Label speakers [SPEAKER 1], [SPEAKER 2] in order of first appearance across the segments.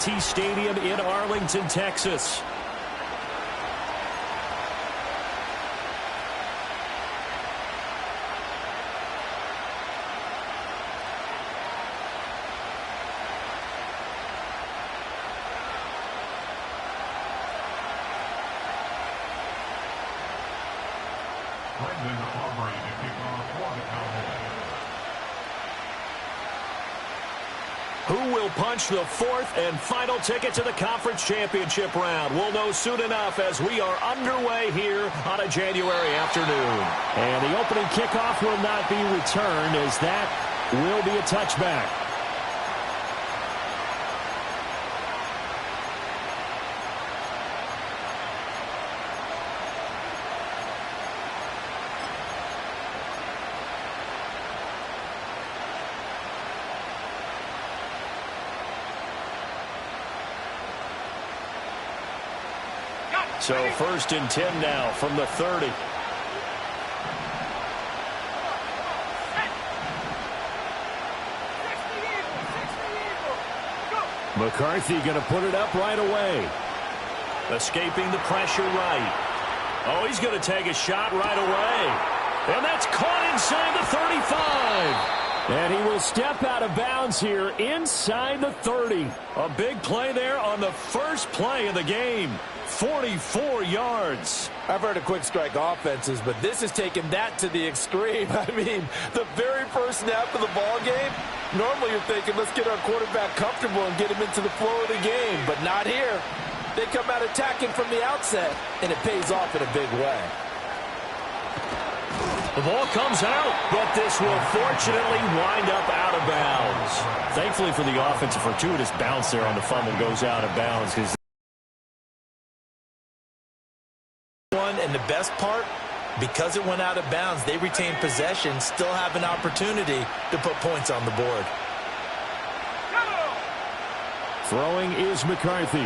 [SPEAKER 1] Stadium in Arlington, Texas. Who will punch the fourth and final ticket to the conference championship round? We'll know soon enough as we are underway here on a January afternoon. And the opening kickoff will not be returned, as that will be a touchback. So 1st and 10 now from the 30. McCarthy going to put it up right away. Escaping the pressure right. Oh, he's going to take a shot right away. And that's caught inside the 35. And he will step out of bounds here inside the 30. A big play there on the first play of the game. 44 yards.
[SPEAKER 2] I've heard of quick strike offenses, but this is taking that to the extreme. I mean, the very first snap of the ball game, normally you're thinking, let's get our quarterback comfortable and get him into the flow of the game, but not here. They come out attacking from the outset, and it pays off in a big way.
[SPEAKER 1] The ball comes out, but this will fortunately wind up out of bounds. Thankfully for the offense, a fortuitous bounce there on the fumble goes out of bounds, because
[SPEAKER 2] and the best part, because it went out of bounds, they retain possession, still have an opportunity to put points on the board.
[SPEAKER 1] Throwing is McCarthy.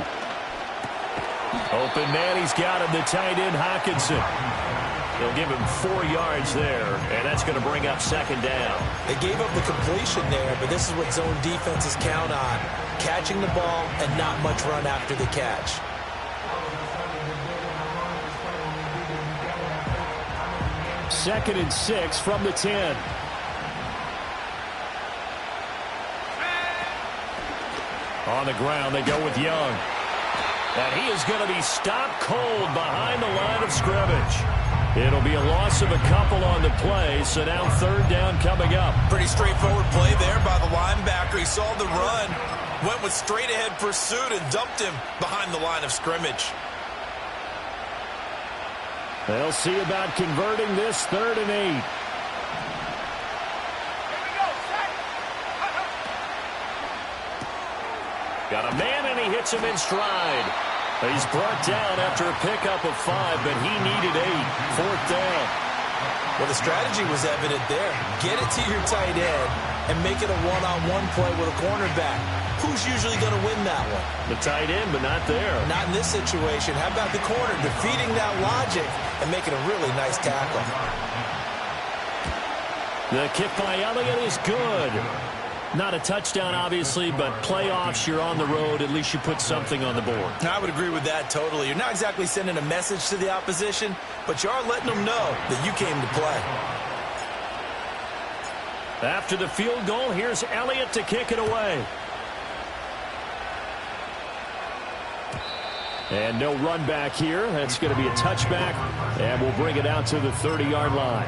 [SPEAKER 1] Open man, he's got him, the tight end Hawkinson. They'll give him 4 yards there, and that's going to bring up 2nd down.
[SPEAKER 2] They gave up the completion there, but this is what zone defenses count on, catching the ball and not much run after the catch.
[SPEAKER 1] 2nd and 6 from the 10. On the ground, they go with Young. And he is going to be stopped cold behind the line of scrimmage. It'll be a loss of a couple on the play, so now 3rd down coming up.
[SPEAKER 2] Pretty straightforward play there by the linebacker. He saw the run, went with straight-ahead pursuit, and dumped him behind the line of scrimmage.
[SPEAKER 1] They'll see about converting this 3rd and 8. Got a man, and he hits him in stride. He's brought down after a pickup of 5, but he needed 8. 4th down.
[SPEAKER 2] Well, the strategy was evident there. Get it to your tight end and make it a one-on-one play with a cornerback. Who's usually going to win that one?
[SPEAKER 1] The tight end, but not there.
[SPEAKER 2] Not in this situation. How about the corner defeating that logic and making a really nice tackle?
[SPEAKER 1] The kick by Elliott is good. Not a touchdown, obviously, but playoffs, you're on the road. At least you put something on the board.
[SPEAKER 2] I would agree with that totally. You're not exactly sending a message to the opposition, but you are letting them know that you came to play.
[SPEAKER 1] After the field goal, here's Elliott to kick it away. And no run back here. That's going to be a touchback, and we'll bring it out to the 30-yard line.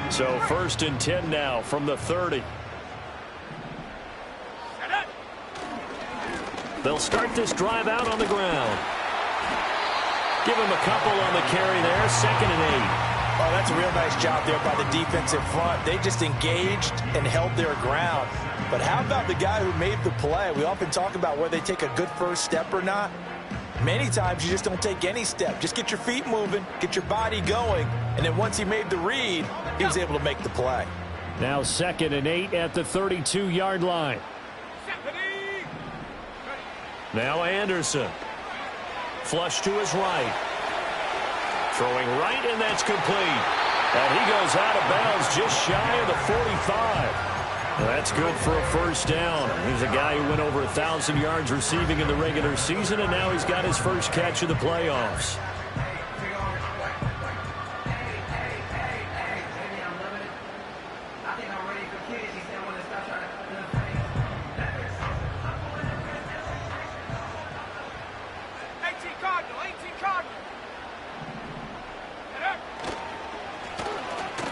[SPEAKER 1] So 1st and 10 now from the 30. They'll start this drive out on the ground. Give him a couple on the carry there. 2nd and 8.
[SPEAKER 2] Oh, that's a real nice job there by the defensive front. They just engaged and held their ground. But how about the guy who made the play? We often talk about whether they take a good first step or not. Many times you just don't take any step. Just get your feet moving, get your body going, and then once he made the read, he was able to make the play.
[SPEAKER 1] Now 2nd and 8 at the 32-yard line. Now Anderson. Flush to his right. Throwing right, and that's complete. And he goes out of bounds just shy of the 45. That's good for a first down. He's a guy who went over 1,000 yards receiving in the regular season, and now he's got his first catch of the playoffs.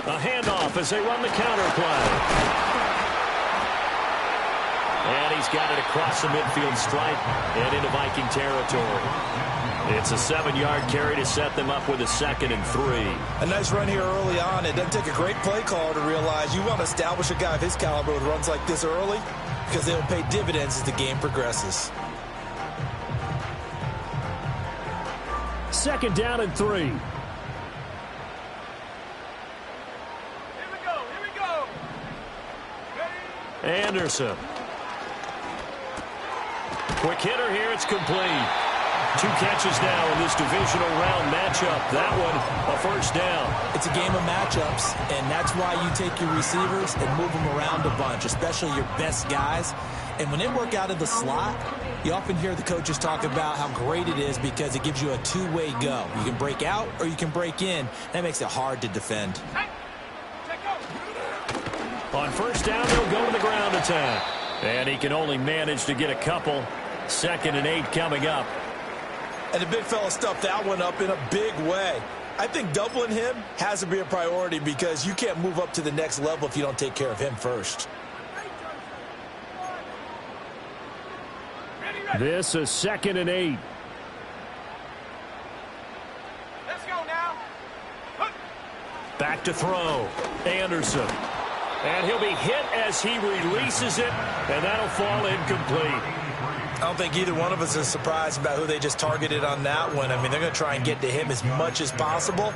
[SPEAKER 1] A handoff as they run the counter play. And he's got it across the midfield stripe and into Viking territory. It's a 7-yard carry to set them up with a 2nd and 3.
[SPEAKER 2] A nice run here early on. It doesn't take a great play caller to realize you want to establish a guy of his caliber with runs like this early because they'll pay dividends as the game progresses.
[SPEAKER 1] 2nd down and 3. Anderson. Quick hitter here. It's complete. 2 catches now in this divisional round matchup. That one, a first down.
[SPEAKER 2] It's a game of matchups, and that's why you take your receivers and move them around a bunch, especially your best guys. And when they work out of the slot, you often hear the coaches talk about how great it is because it gives you a two-way go. You can break out or you can break in. That makes it hard to defend.
[SPEAKER 1] On first down, they'll go to the ground attack. And he can only manage to get a couple. 2nd and 8 coming up.
[SPEAKER 2] And the big fella stuffed that one up in a big way. I think doubling him has to be a priority because you can't move up to the next level if you don't take care of him first.
[SPEAKER 1] This is 2nd and 8.
[SPEAKER 3] Let's go now.
[SPEAKER 1] Back to throw. Anderson. And he'll be hit as he releases it, and that'll fall incomplete.
[SPEAKER 2] I don't think either one of us is surprised about who they just targeted on that one. I mean, they're going to try and get to him as much as possible.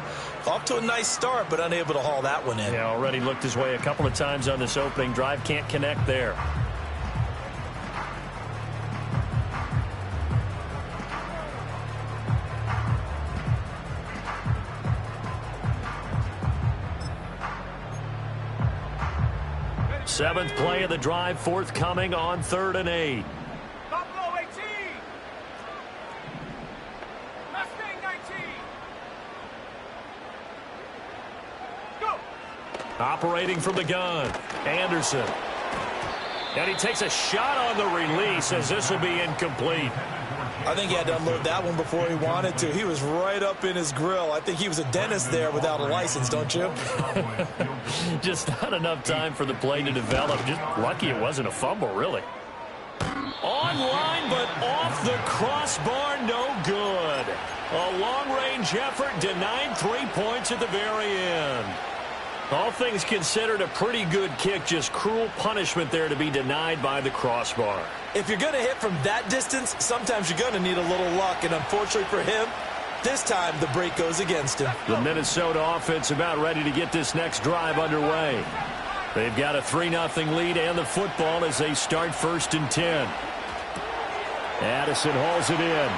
[SPEAKER 2] Off to a nice start, but unable to haul that one in.
[SPEAKER 1] Yeah, already looked his way a couple of times on this opening drive. Can't connect there. Seventh play of the drive, forthcoming on 3rd and 8.
[SPEAKER 3] Buffalo 18. Mustang 19. Go.
[SPEAKER 1] Operating from the gun, Anderson. And he takes a shot on the release as this will be incomplete.
[SPEAKER 2] I think he had to unload that one before he wanted to. He was right up in his grill. I think he was a dentist there without a license, don't you?
[SPEAKER 1] Just not enough time for the play to develop. Just lucky it wasn't a fumble, really. Online, but off the crossbar, no good. A long-range effort denied 3 points at the very end. All things considered, a pretty good kick. Just cruel punishment there to be denied by the crossbar.
[SPEAKER 2] If you're going to hit from that distance, sometimes you're going to need a little luck. And unfortunately for him, this time the break goes against him.
[SPEAKER 1] The Minnesota offense about ready to get this next drive underway. They've got a 3-0 lead and the football as they start 1st and 10. Addison hauls it in.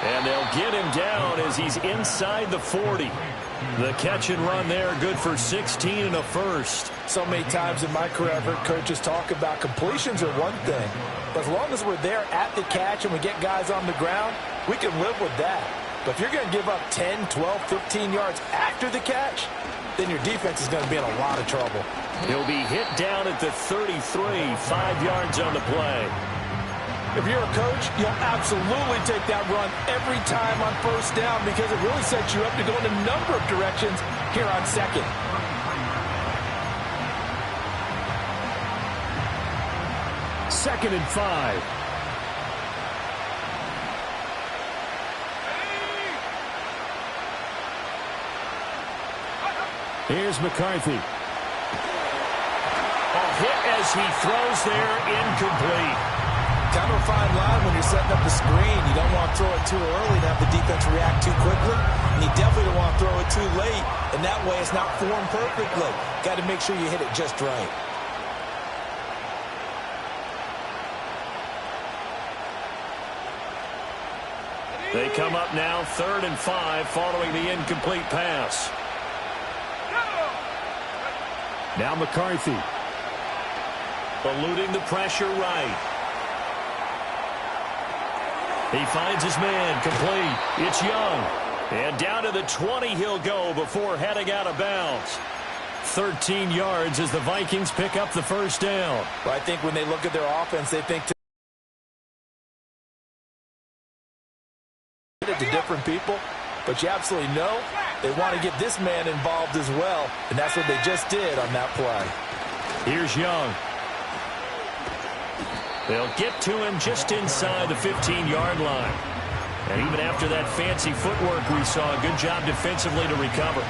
[SPEAKER 1] And they'll get him down as he's inside the 40. The catch and run there, good for 16 and a first.
[SPEAKER 2] So many times in my career, I've heard coaches talk about completions are one thing. But as long as we're there at the catch and we get guys on the ground, we can live with that. But if you're going to give up 10, 12, 15 yards after the catch, then your defense is going to be in a lot of trouble.
[SPEAKER 1] He'll be hit down at the 33, 5 yards on the play.
[SPEAKER 2] If you're a coach, you'll absolutely take that run every time on first down because it really sets you up to go in a number of directions here on 2nd.
[SPEAKER 1] Second and 5. Here's McCarthy. A hit as he throws there, incomplete.
[SPEAKER 2] Kind of a fine line when you're setting up the screen. You don't want to throw it too early and have the defense react too quickly. And you definitely don't want to throw it too late. And that way it's not formed perfectly. Got to make sure you hit it just right.
[SPEAKER 1] They come up now 3rd and 5 following the incomplete pass.
[SPEAKER 4] Now McCarthy.
[SPEAKER 1] Eluding the pressure right. He finds his man complete. It's Young. And down to the 20 he'll go before heading out of bounds. 13 yards as the Vikings pick up the first down.
[SPEAKER 2] Well, I think when they look at their offense, they think to different people, but you absolutely know they want to get this man involved as well, and that's what they just did on that play.
[SPEAKER 1] Here's Young. They'll get to him just inside the 15-yard line. And even after that fancy footwork we saw, a good job defensively to recover.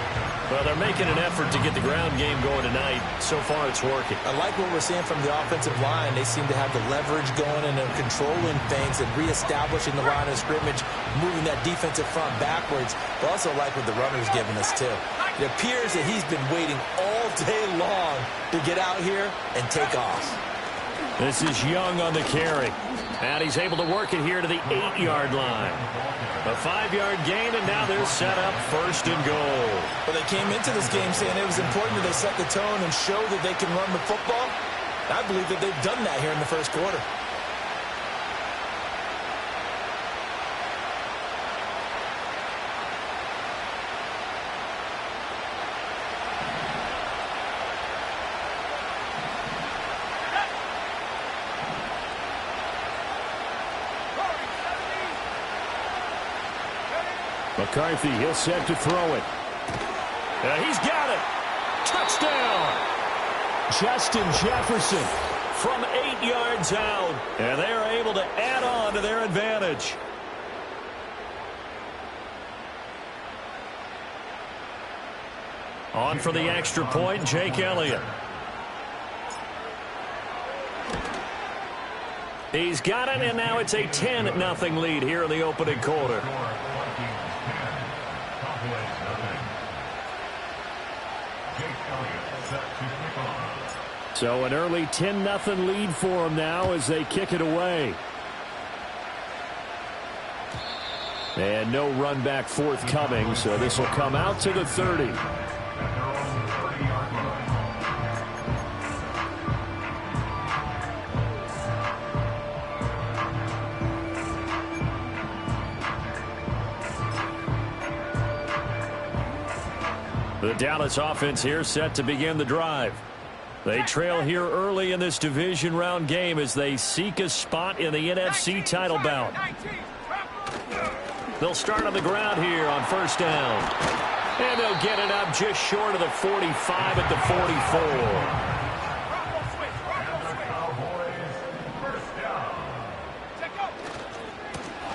[SPEAKER 1] Well, they're making an effort to get the ground game going tonight. So far, it's working.
[SPEAKER 2] I like what we're seeing from the offensive line. They seem to have the leverage going and they're controlling things and reestablishing the line of scrimmage, moving that defensive front backwards. But also like what the runner's giving us, too. It appears that he's been waiting all day long to get out here and take off.
[SPEAKER 1] This is Young on the carry. And he's able to work it here to the 8-yard line. A 5-yard gain, and now they're set up 1st and goal.
[SPEAKER 2] Well, they came into this game saying it was important that they set the tone and show that they can run the football. I believe that they've done that here in the first quarter.
[SPEAKER 4] McCarthy, he'll set to throw it.
[SPEAKER 1] He's got it. Touchdown.
[SPEAKER 4] Justin Jefferson
[SPEAKER 1] From 8 yards out. And they are able to add on to their advantage. On for the extra point, Jake Elliott. He's got it, and now it's a 10-0 lead here in the opening quarter.
[SPEAKER 4] So an early 10-0 lead for them now as they kick it away. And no run back forthcoming, so this will come out to the 30.
[SPEAKER 1] The Dallas offense here set to begin the drive. They trail here early in this division round game as they seek a spot in the NFC title bout. They'll start on the ground here on 1st down. And they'll get it up just short of the 45 at the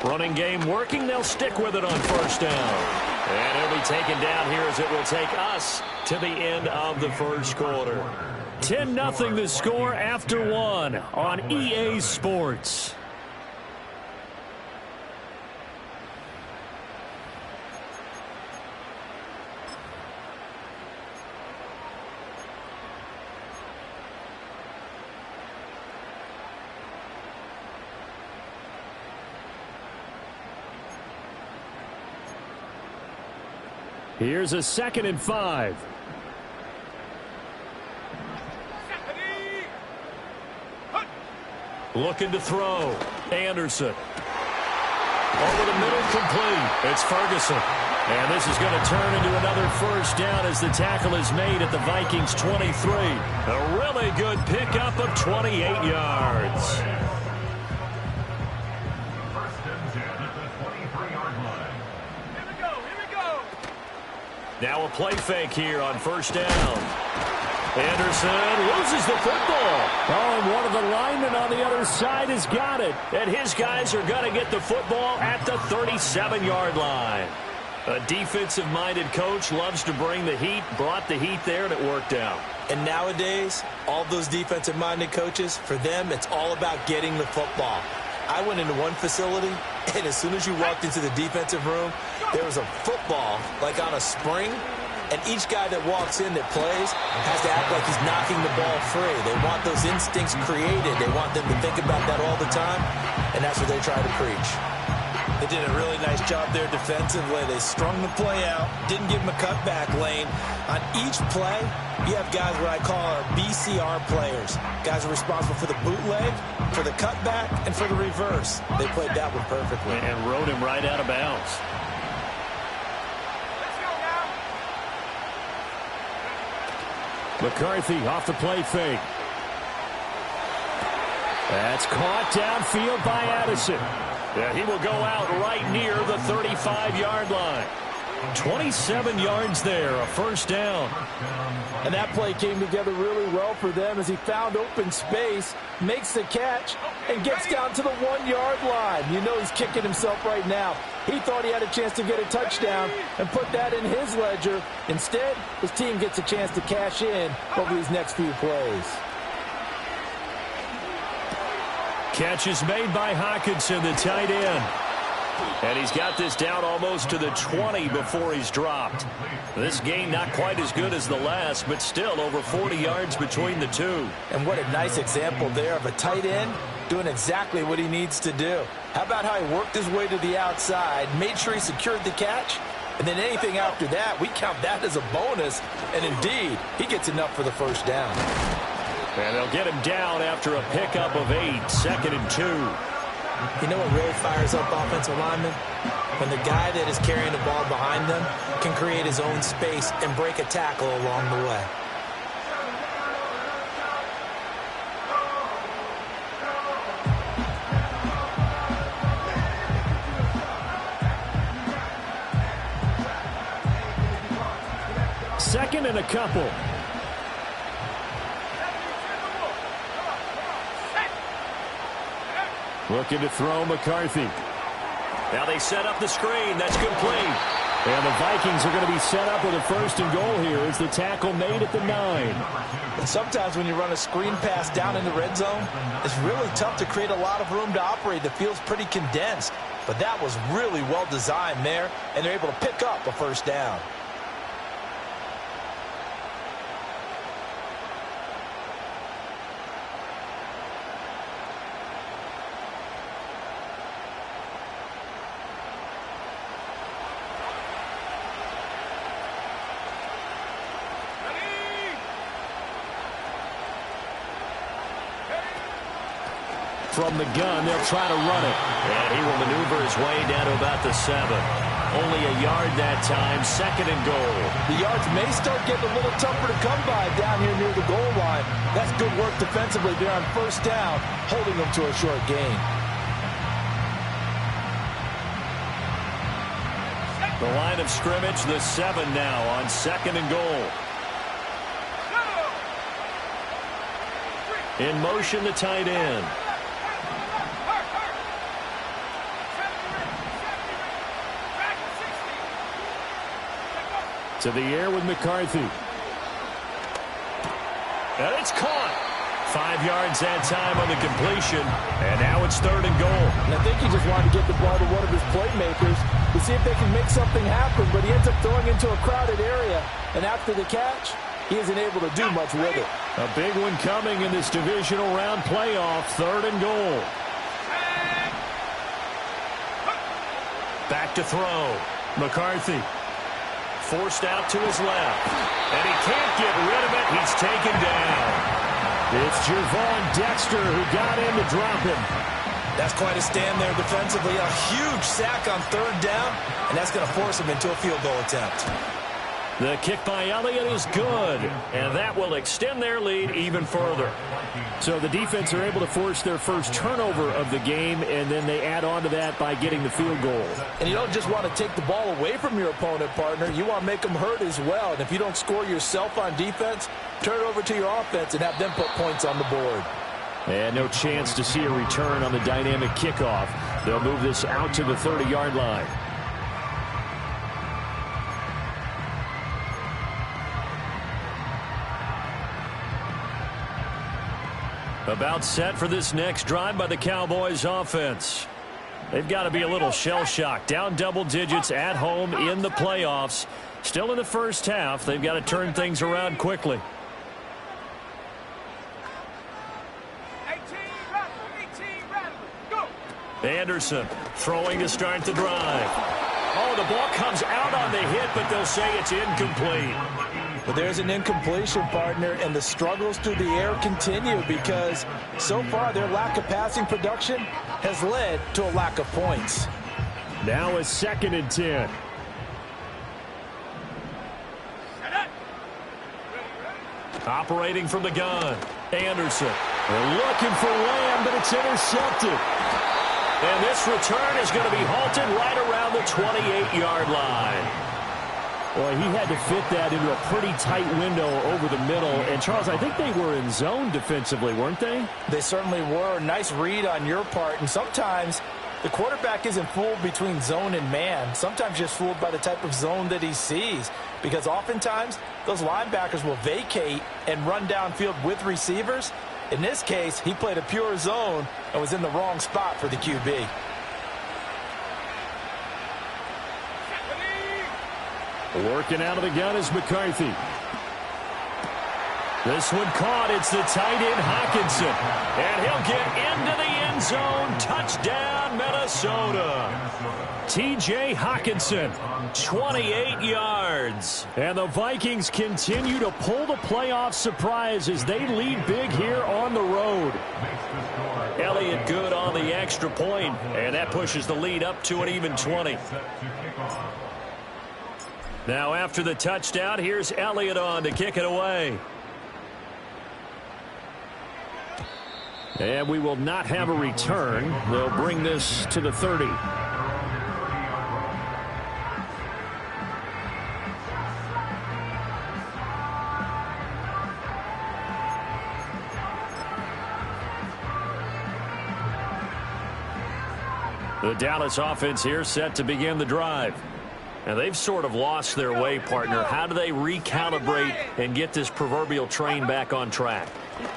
[SPEAKER 1] 44. Running game working. They'll stick with it on 1st down. And it'll be taken down here as it will take us to the end of the first quarter. 10-0 the score after 1 on EA Sports.
[SPEAKER 4] Here's a 2nd and 5.
[SPEAKER 1] Looking to throw. Anderson. Over the middle, complete. It's Ferguson. And this is going to turn into another 1st down as the tackle is made at the Vikings 23. A really good pickup of 28 yards. Now a play fake here on 1st down. Anderson loses the football.
[SPEAKER 4] Oh, and one of the linemen on the other side has got it.
[SPEAKER 1] And his guys are going to get the football at the 37-yard line. A defensive-minded coach loves to bring the heat, brought the heat there, and it worked out.
[SPEAKER 2] And nowadays, all those defensive-minded coaches, for them, it's all about getting the football. I went into one facility, and as soon as you walked into the defensive room, there was a football, like on a spring, and each guy that walks in that plays has to act like he's knocking the ball free. They want those instincts created. They want them to think about that all the time, and that's what they try to preach. They did a really nice job there defensively. They strung the play out, didn't give him a cutback lane. On each play, you have guys what I call our BCR players. Guys are responsible for the bootleg, for the cutback, and for the reverse. They played that one perfectly.
[SPEAKER 4] And rode him right out of bounds.
[SPEAKER 3] Let's go now.
[SPEAKER 4] McCarthy off the play fake. That's caught downfield by Addison. Yeah, he will go out right near the 35-yard line. 27 yards there, a first down.
[SPEAKER 2] And that play came together really well for them as he found open space, makes the catch, and gets down to the 1-yard line. You know he's kicking himself right now. He thought he had a chance to get a touchdown and put that in his ledger. Instead, his team gets a chance to cash in over these next few plays.
[SPEAKER 4] Catch is made by Hockenson, the tight end. And he's got this down almost to the 20 before he's dropped. This game not quite as good as the last, but still over 40 yards between the two.
[SPEAKER 2] And what a nice example there of a tight end doing exactly what he needs to do. How about how he worked his way to the outside, made sure he secured the catch, and then anything after that, we count that as a bonus. And indeed, he gets enough for the first down.
[SPEAKER 4] And they'll get him down after a pickup of 8, 2nd and 2.
[SPEAKER 2] You know what really fires up offensive linemen? When the guy that is carrying the ball behind them can create his own space and break a tackle along the way.
[SPEAKER 4] Second and a couple. Looking to throw McCarthy.
[SPEAKER 1] Now they set up the screen. That's complete.
[SPEAKER 4] And the Vikings are going to be set up with a 1st and goal here as the tackle made at the 9.
[SPEAKER 2] And sometimes when you run a screen pass down in the red zone, it's really tough to create a lot of room to operate. The field's pretty condensed. But that was really well designed there, and they're able to pick up a first down.
[SPEAKER 4] From the gun, they'll try to run it.
[SPEAKER 1] And he will maneuver his way down to about the 7. Only a yard that time, 2nd and goal.
[SPEAKER 2] The yards may start getting a little tougher to come by down here near the goal line. That's good work defensively there on first down, holding them to a short gain.
[SPEAKER 1] The line of scrimmage, the 7 now on 2nd and goal. In motion, the tight end.
[SPEAKER 4] To the air with McCarthy.
[SPEAKER 1] And it's caught.
[SPEAKER 4] 5 yards that time on the completion. And now it's 3rd and goal.
[SPEAKER 2] And I think he just wanted to get the ball to one of his playmakers to see if they can make something happen, but he ends up throwing into a crowded area. And after the catch, he isn't able to do much with it.
[SPEAKER 4] A big one coming in this divisional round playoff. 3rd and goal.
[SPEAKER 1] Back to throw.
[SPEAKER 4] McCarthy.
[SPEAKER 1] Forced out to his left. And he can't get rid of it. He's taken down.
[SPEAKER 4] It's Javon Dexter who got in to drop him.
[SPEAKER 2] That's quite a stand there defensively. A huge sack on 3rd down, and that's going to force him into a field goal attempt.
[SPEAKER 1] The kick by Elliott is good, and that will extend their lead even further.
[SPEAKER 4] So the defense are able to force their first turnover of the game, and then they add on to that by getting the field goal.
[SPEAKER 2] And you don't just want to take the ball away from your opponent, partner. You want to make them hurt as well. And if you don't score yourself on defense, turn it over to your offense and have them put points on the board.
[SPEAKER 4] And no chance to see a return on the dynamic kickoff. They'll move this out to the 30-yard line.
[SPEAKER 1] About set for this next drive by the Cowboys offense. They've got to be a little shell-shocked. Down double digits at home in the playoffs. Still in the first half. They've got to turn things around quickly.
[SPEAKER 3] 18, rattle, go.
[SPEAKER 4] Anderson throwing to start the drive. Oh, the ball comes out on the hit, but they'll say it's incomplete.
[SPEAKER 2] But there's an incompletion, partner, and the struggles through the air continue because so far their lack of passing production has led to a lack of points.
[SPEAKER 4] Now a 2nd and 10. Operating from the gun, Anderson. They're looking for Lamb, but it's intercepted. And this return is going to be halted right around the 28-yard line. Boy, he had to fit that into a pretty tight window over the middle. And, Charles, I think they were in zone defensively, weren't they?
[SPEAKER 2] They certainly were. Nice read on your part. And sometimes the quarterback isn't fooled between zone and man. Sometimes just fooled by the type of zone that he sees. Because oftentimes those linebackers will vacate and run downfield with receivers. In this case, he played a pure zone and was in the wrong spot for the QB.
[SPEAKER 4] Working out of the gun is McCarthy. This one caught. It's the tight end Hawkinson. And he'll get into the end zone. Touchdown, Minnesota. T.J. Hawkinson, 28 yards. And the Vikings continue to pull the playoff surprise as they lead big here on the road. Elliott good on the extra point, and that pushes the lead up to an even 20. Now after the touchdown, here's Elliott on to kick it away. And we will not have a return. They'll bring this to the 30. The Dallas offense here set to begin the drive. And they've sort of lost their way, partner. How do they recalibrate and get this proverbial train back on track?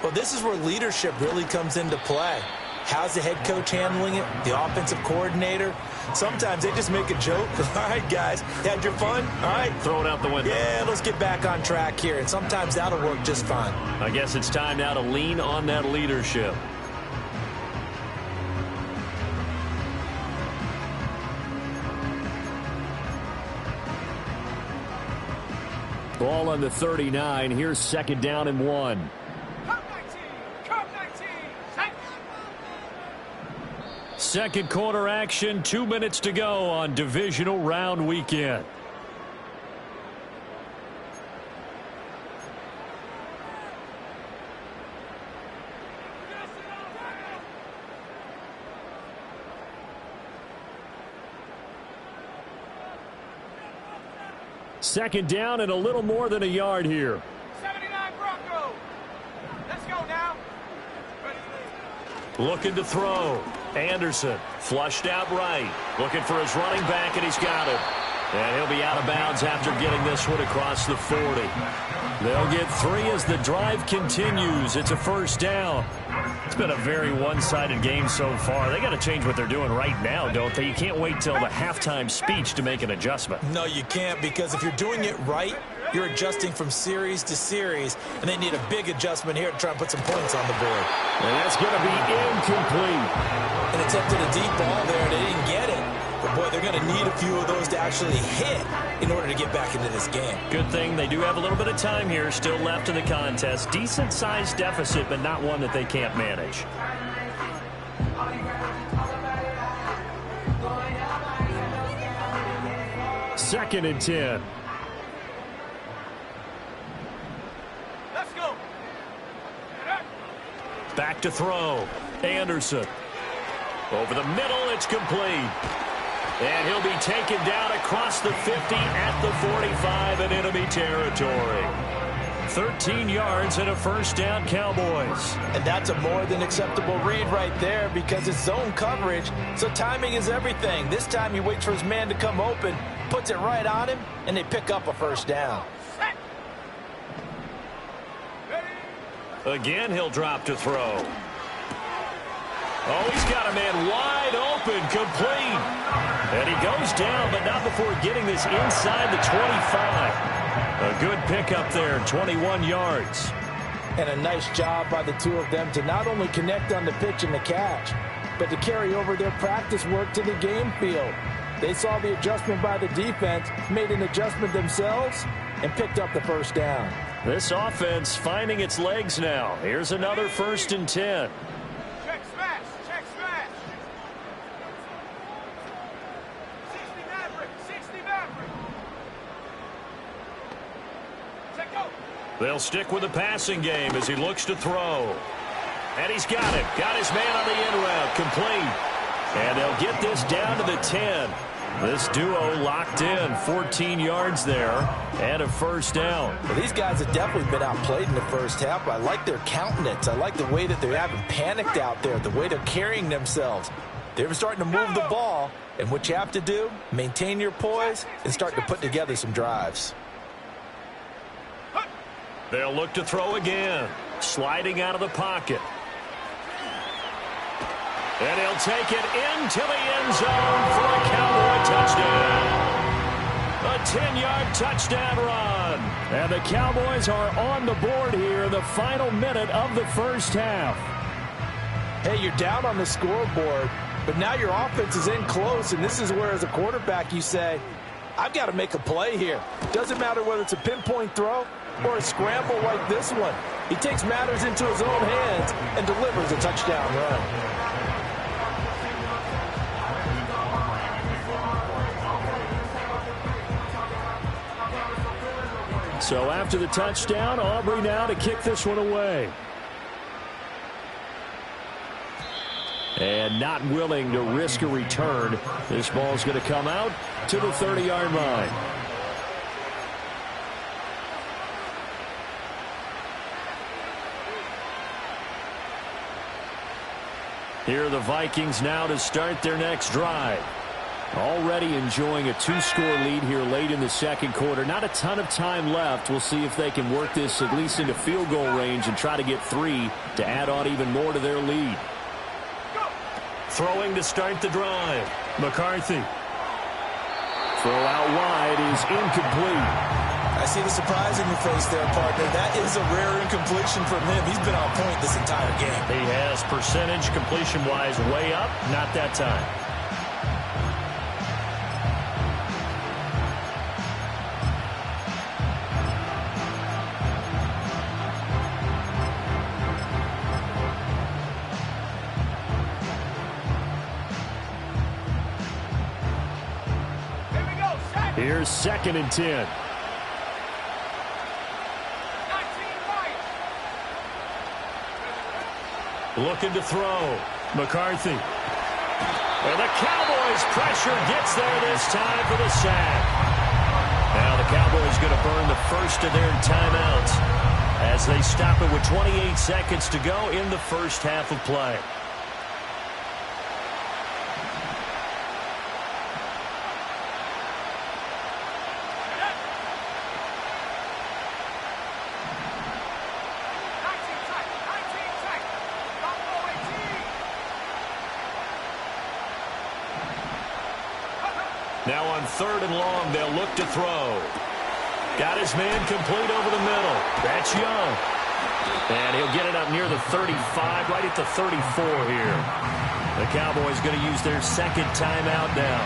[SPEAKER 2] Well, this is where leadership really comes into play. How's the head coach handling it? The offensive coordinator? Sometimes they just make a joke. All right, guys, had your fun? All right.
[SPEAKER 4] Throw it out the window.
[SPEAKER 2] Yeah, let's get back on track here. And sometimes that'll work just fine.
[SPEAKER 4] I guess it's time now to lean on that leadership. Ball on the 39. Here's 2nd down and 1.
[SPEAKER 3] Cup 19. Cup 19. Thanks.
[SPEAKER 4] Second quarter action. 2 minutes to go on divisional round weekend. Second down and a little more than a yard here.
[SPEAKER 3] 79 Bronco. Let's go now.
[SPEAKER 4] Looking to throw. Anderson flushed out right. Looking for his running back, and he's got him. And he'll be out of bounds after getting this one across the 40. They'll get 3 as the drive continues. It's a first down. It's been a very one-sided game so far. They got to change what they're doing right now, don't they? You can't wait till the halftime speech to make an adjustment.
[SPEAKER 2] No, you can't, because if you're doing it right, you're adjusting from series to series, and they need a big adjustment here to try and put some points on the board.
[SPEAKER 4] And that's going to be incomplete.
[SPEAKER 2] And attempted a deep ball there. They didn't get it. But, boy, they're going to need a few of those to actually hit in order to get back into this game.
[SPEAKER 4] Good thing they do have a little bit of time here still left in the contest. Decent-sized deficit, but not one that they can't manage. Second and 10.
[SPEAKER 3] Let's go.
[SPEAKER 4] Back to throw. Anderson. Over the middle, it's complete. And he'll be taken down across the 50 at the 45 in enemy territory. 13 yards and a first down, Cowboys.
[SPEAKER 2] And that's a more than acceptable read right there because it's zone coverage, so timing is everything. This time he waits for his man to come open, puts it right on him, and they pick up a first down.
[SPEAKER 4] Again, he'll drop to throw. Oh, he's got a man wide open, complete. And he goes down, but not before getting this inside the 25. A good pickup there, 21 yards.
[SPEAKER 2] And a nice job by the two of them to not only connect on the pitch and the catch, but to carry over their practice work to the game field. They saw the adjustment by the defense, made an adjustment themselves, and picked up the first down.
[SPEAKER 4] This offense finding its legs now. Here's another 1st and 10.
[SPEAKER 3] Check smash. Check smash. 60 Maverick. 60 Maverick. Check go.
[SPEAKER 4] They'll stick with the passing game as he looks to throw. And he's got it. Got his man on the end route. Complete. And they'll get this down to the 10. This duo locked in. 14 yards there and a 1st down.
[SPEAKER 2] Well, these guys have definitely been outplayed in the first half. I like their countenance. I like the way that they haven't panicked out there, the way they're carrying themselves. They're starting to move the ball. And what you have to do, maintain your poise and start to put together some drives.
[SPEAKER 4] They'll look to throw again. Sliding out of the pocket. And he'll take it into the end zone for a Cowboy touchdown. A 10-yard touchdown run. And the Cowboys are on the board here in the final minute of the first half.
[SPEAKER 2] Hey, you're down on the scoreboard, but now your offense is in close, and this is where, as a quarterback, you say, I've got to make a play here. Doesn't matter whether it's a pinpoint throw or a scramble like this one. He takes matters into his own hands and delivers a touchdown run.
[SPEAKER 4] So after the touchdown, Aubrey now to kick this one away. And not willing to risk a return. This ball's going to come out to the 30-yard line. Here are the Vikings now to start their next drive. Already enjoying a 2-score lead here late in the second quarter. Not a ton of time left. We'll see if they can work this at least into field goal range and try to get 3 to add on even more to their lead. Throwing to start the drive. McCarthy. Throw out wide is incomplete.
[SPEAKER 2] I see the surprise in your face there, partner. That is a rare incompletion from him. He's been on point this entire game.
[SPEAKER 4] He has percentage completion-wise way up. Not that time. Here's 2nd and 10. Looking to throw. McCarthy. And the Cowboys' pressure gets there this time for the sack. Now the Cowboys going to burn the first of their timeouts as they stop it with 28 seconds to go in the first half of play. Now on 3rd and long, they'll look to throw. Got his man complete over the middle. That's Young. And he'll get it up near the 35, right at the 34 here. The Cowboys going to use their 2nd timeout now.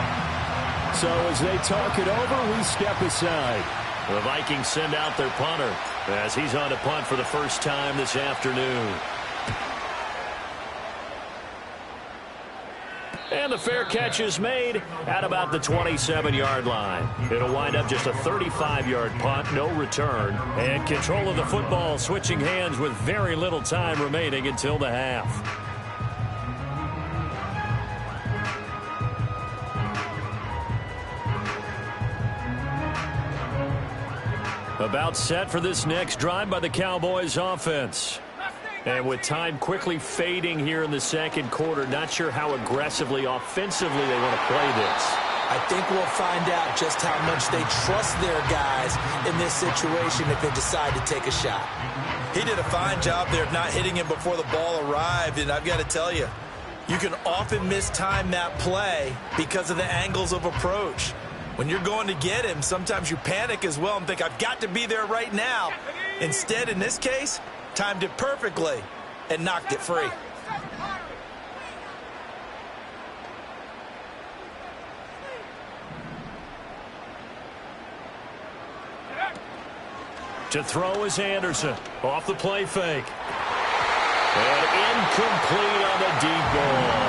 [SPEAKER 4] So as they talk it over, we step aside. The Vikings send out their punter as he's on to punt for the first time this afternoon. And the fair catch is made at about the 27-yard line. It'll wind up just a 35-yard punt, no return. And control of the football switching hands with very little time remaining until the half. About set for this next drive by the Cowboys offense. And with time quickly fading here in the second quarter, not sure how aggressively, offensively they want to play this.
[SPEAKER 2] I think we'll find out just how much they trust their guys in this situation if they decide to take a shot. He did a fine job there of not hitting him before the ball arrived, and I've got to tell you, you can often mistime that play because of the angles of approach. When you're going to get him, sometimes you panic as well and think, I've got to be there right now. Instead, in this case, timed it perfectly and knocked it free.
[SPEAKER 4] To throw is Anderson. Off the play fake. And incomplete on the deep ball.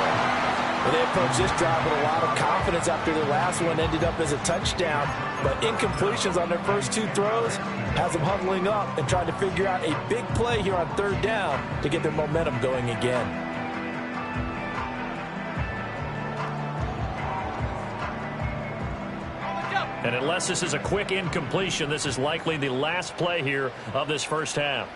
[SPEAKER 2] Well, they approached this drive with a lot of confidence after their last one ended up as a touchdown. But incompletions on their first two throws has them huddling up and trying to figure out a big play here on third down to get their momentum going again.
[SPEAKER 4] And unless this is a quick incompletion, this is likely the last play here of this first half.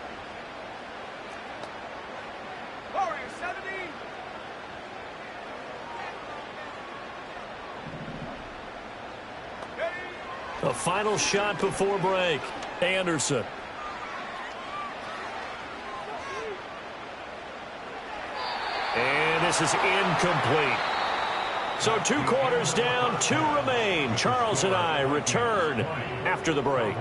[SPEAKER 4] A final shot before break. Anderson. And this is incomplete. So 2 quarters down, 2 remain. Charles and I return after the break.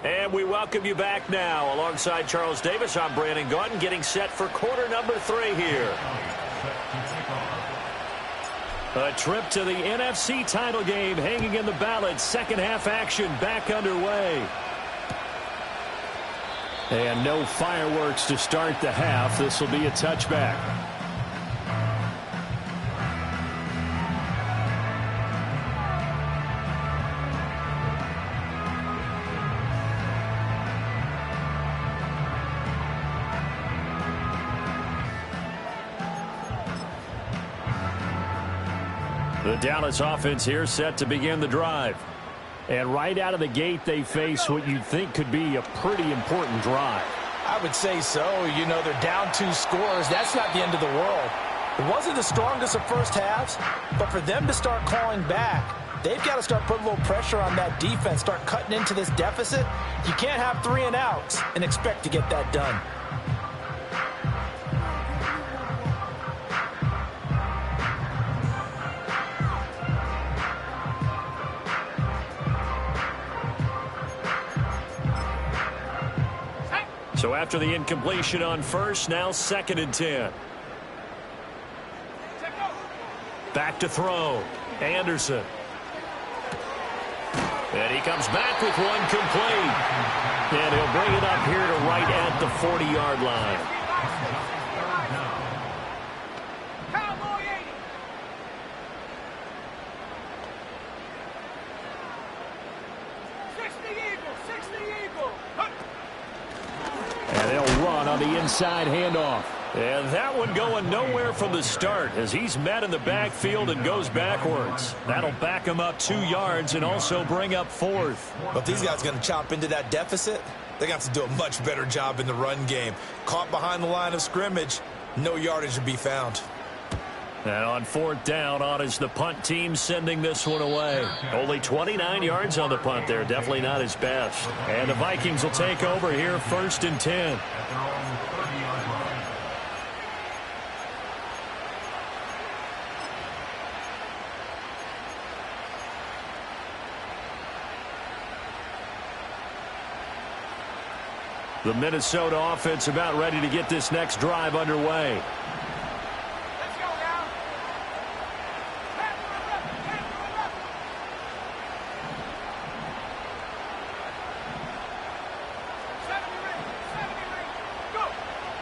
[SPEAKER 4] And we welcome you back now. Alongside Charles Davis, I'm Brandon Gaudin, getting set for quarter number 3 here. A trip to the NFC title game hanging in the balance. Second half action back underway. And no fireworks to start the half. This will be a touchback. The Dallas offense here set to begin the drive. And right out of the gate, they face what you'd think could be a pretty important drive.
[SPEAKER 2] I would say so. You know, they're down 2 scores. That's not the end of the world. It wasn't the strongest of first halves, but for them to start clawing back, they've got to start putting a little pressure on that defense, start cutting into this deficit. You can't have 3 and outs and expect to get that done.
[SPEAKER 4] So after the incompletion on first, now 2nd and 10. Back to throw. Anderson. And he comes back with one complete. And he'll bring it up here to right at the 40-yard line. On the inside handoff. And that one going nowhere from the start as he's met in the backfield and goes backwards. That'll back him up 2 yards and also bring up 4th.
[SPEAKER 2] But these guys going to chop into that deficit. They got to do a much better job in the run game. Caught behind the line of scrimmage, no yardage to be found.
[SPEAKER 4] And on 4th down, on is the punt team sending this one away. Only 29 yards on the punt there. Definitely not his best. And the Vikings will take over here 1st and 10. The Minnesota offense about ready to get this next drive underway.
[SPEAKER 3] Let's go now.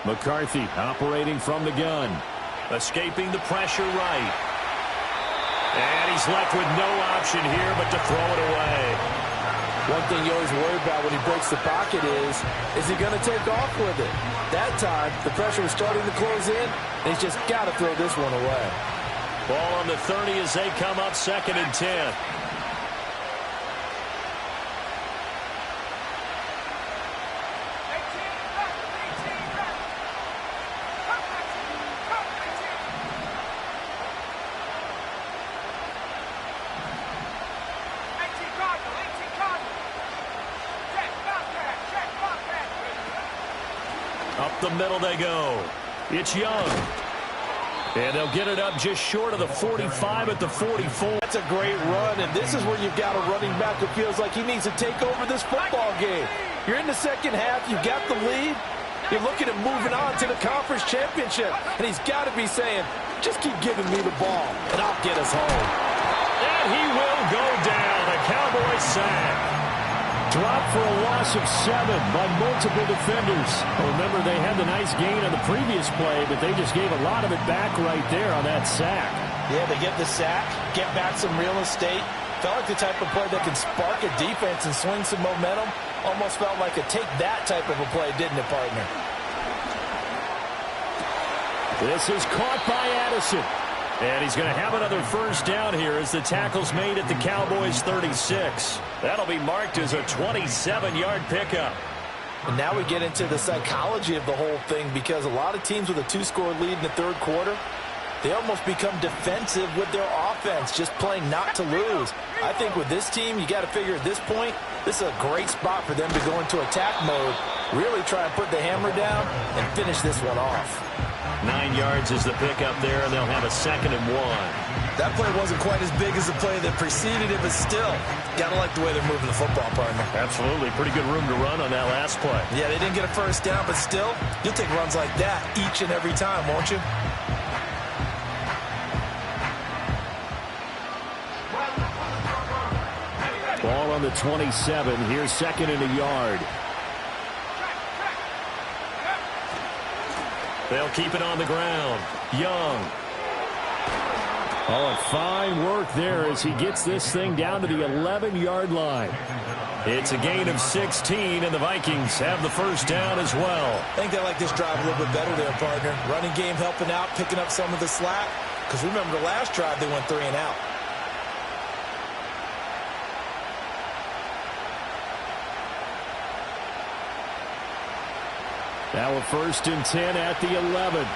[SPEAKER 4] McCarthy operating from the gun. Escaping the pressure right. And he's left with no option here but to throw it away.
[SPEAKER 2] One thing you always worry about when he breaks the pocket is he going to take off with it? That time, the pressure was starting to close in, and he's just got to throw this one away.
[SPEAKER 4] Ball on the 30 as they come up 2nd and 10. Up the middle they go. It's Young. And they'll get it up just short of the 45 at the 44.
[SPEAKER 2] That's a great run, and this is where you've got a running back who feels like he needs to take over this football game. You're in the second half. You've got the lead. You look at him moving on to the conference championship, and he's got to be saying, just keep giving me the ball, and I'll get us home.
[SPEAKER 1] And he will go down. A Cowboys sack.
[SPEAKER 4] Dropped for a loss of 7 by multiple defenders. Remember, they had the nice gain on the previous play, but they just gave a lot of it back right there on that sack.
[SPEAKER 2] Yeah, they get the sack, get back some real estate. Felt like the type of play that can spark a defense and swing some momentum. Almost felt like a take-that type of a play, didn't it, partner?
[SPEAKER 4] This is caught by Addison.
[SPEAKER 1] And he's going to have another first down here as the tackle's made at the Cowboys' 36. That'll be marked as a 27-yard pickup.
[SPEAKER 2] And now we get into the psychology of the whole thing, because a lot of teams with a 2-score lead in the third quarter, they almost become defensive with their offense, just playing not to lose. I think with this team, you got to figure at this point, this is a great spot for them to go into attack mode, really try and put the hammer down and finish this one off.
[SPEAKER 1] 9 yards is the pickup there, and they'll have a 2nd and 1.
[SPEAKER 2] That play wasn't quite as big as the play that preceded it, but still, got to like the way they're moving the football, partner.
[SPEAKER 1] Absolutely. Pretty good room to run on that last play.
[SPEAKER 2] Yeah, they didn't get a first down, but still, you'll take runs like that each and every time, won't you?
[SPEAKER 4] Ball on the 27. Here's 2nd and a yard.
[SPEAKER 1] They'll keep it on the ground. Young.
[SPEAKER 4] Oh, fine work there as he gets this thing down to the 11-yard line.
[SPEAKER 1] It's a gain of 16, and the Vikings have the first down as well.
[SPEAKER 2] I think they like this drive a little bit better there, partner. Running game helping out, picking up some of the slack. Because remember, the last drive, they went 3 and out.
[SPEAKER 4] Now a 1st and 10 at the 11.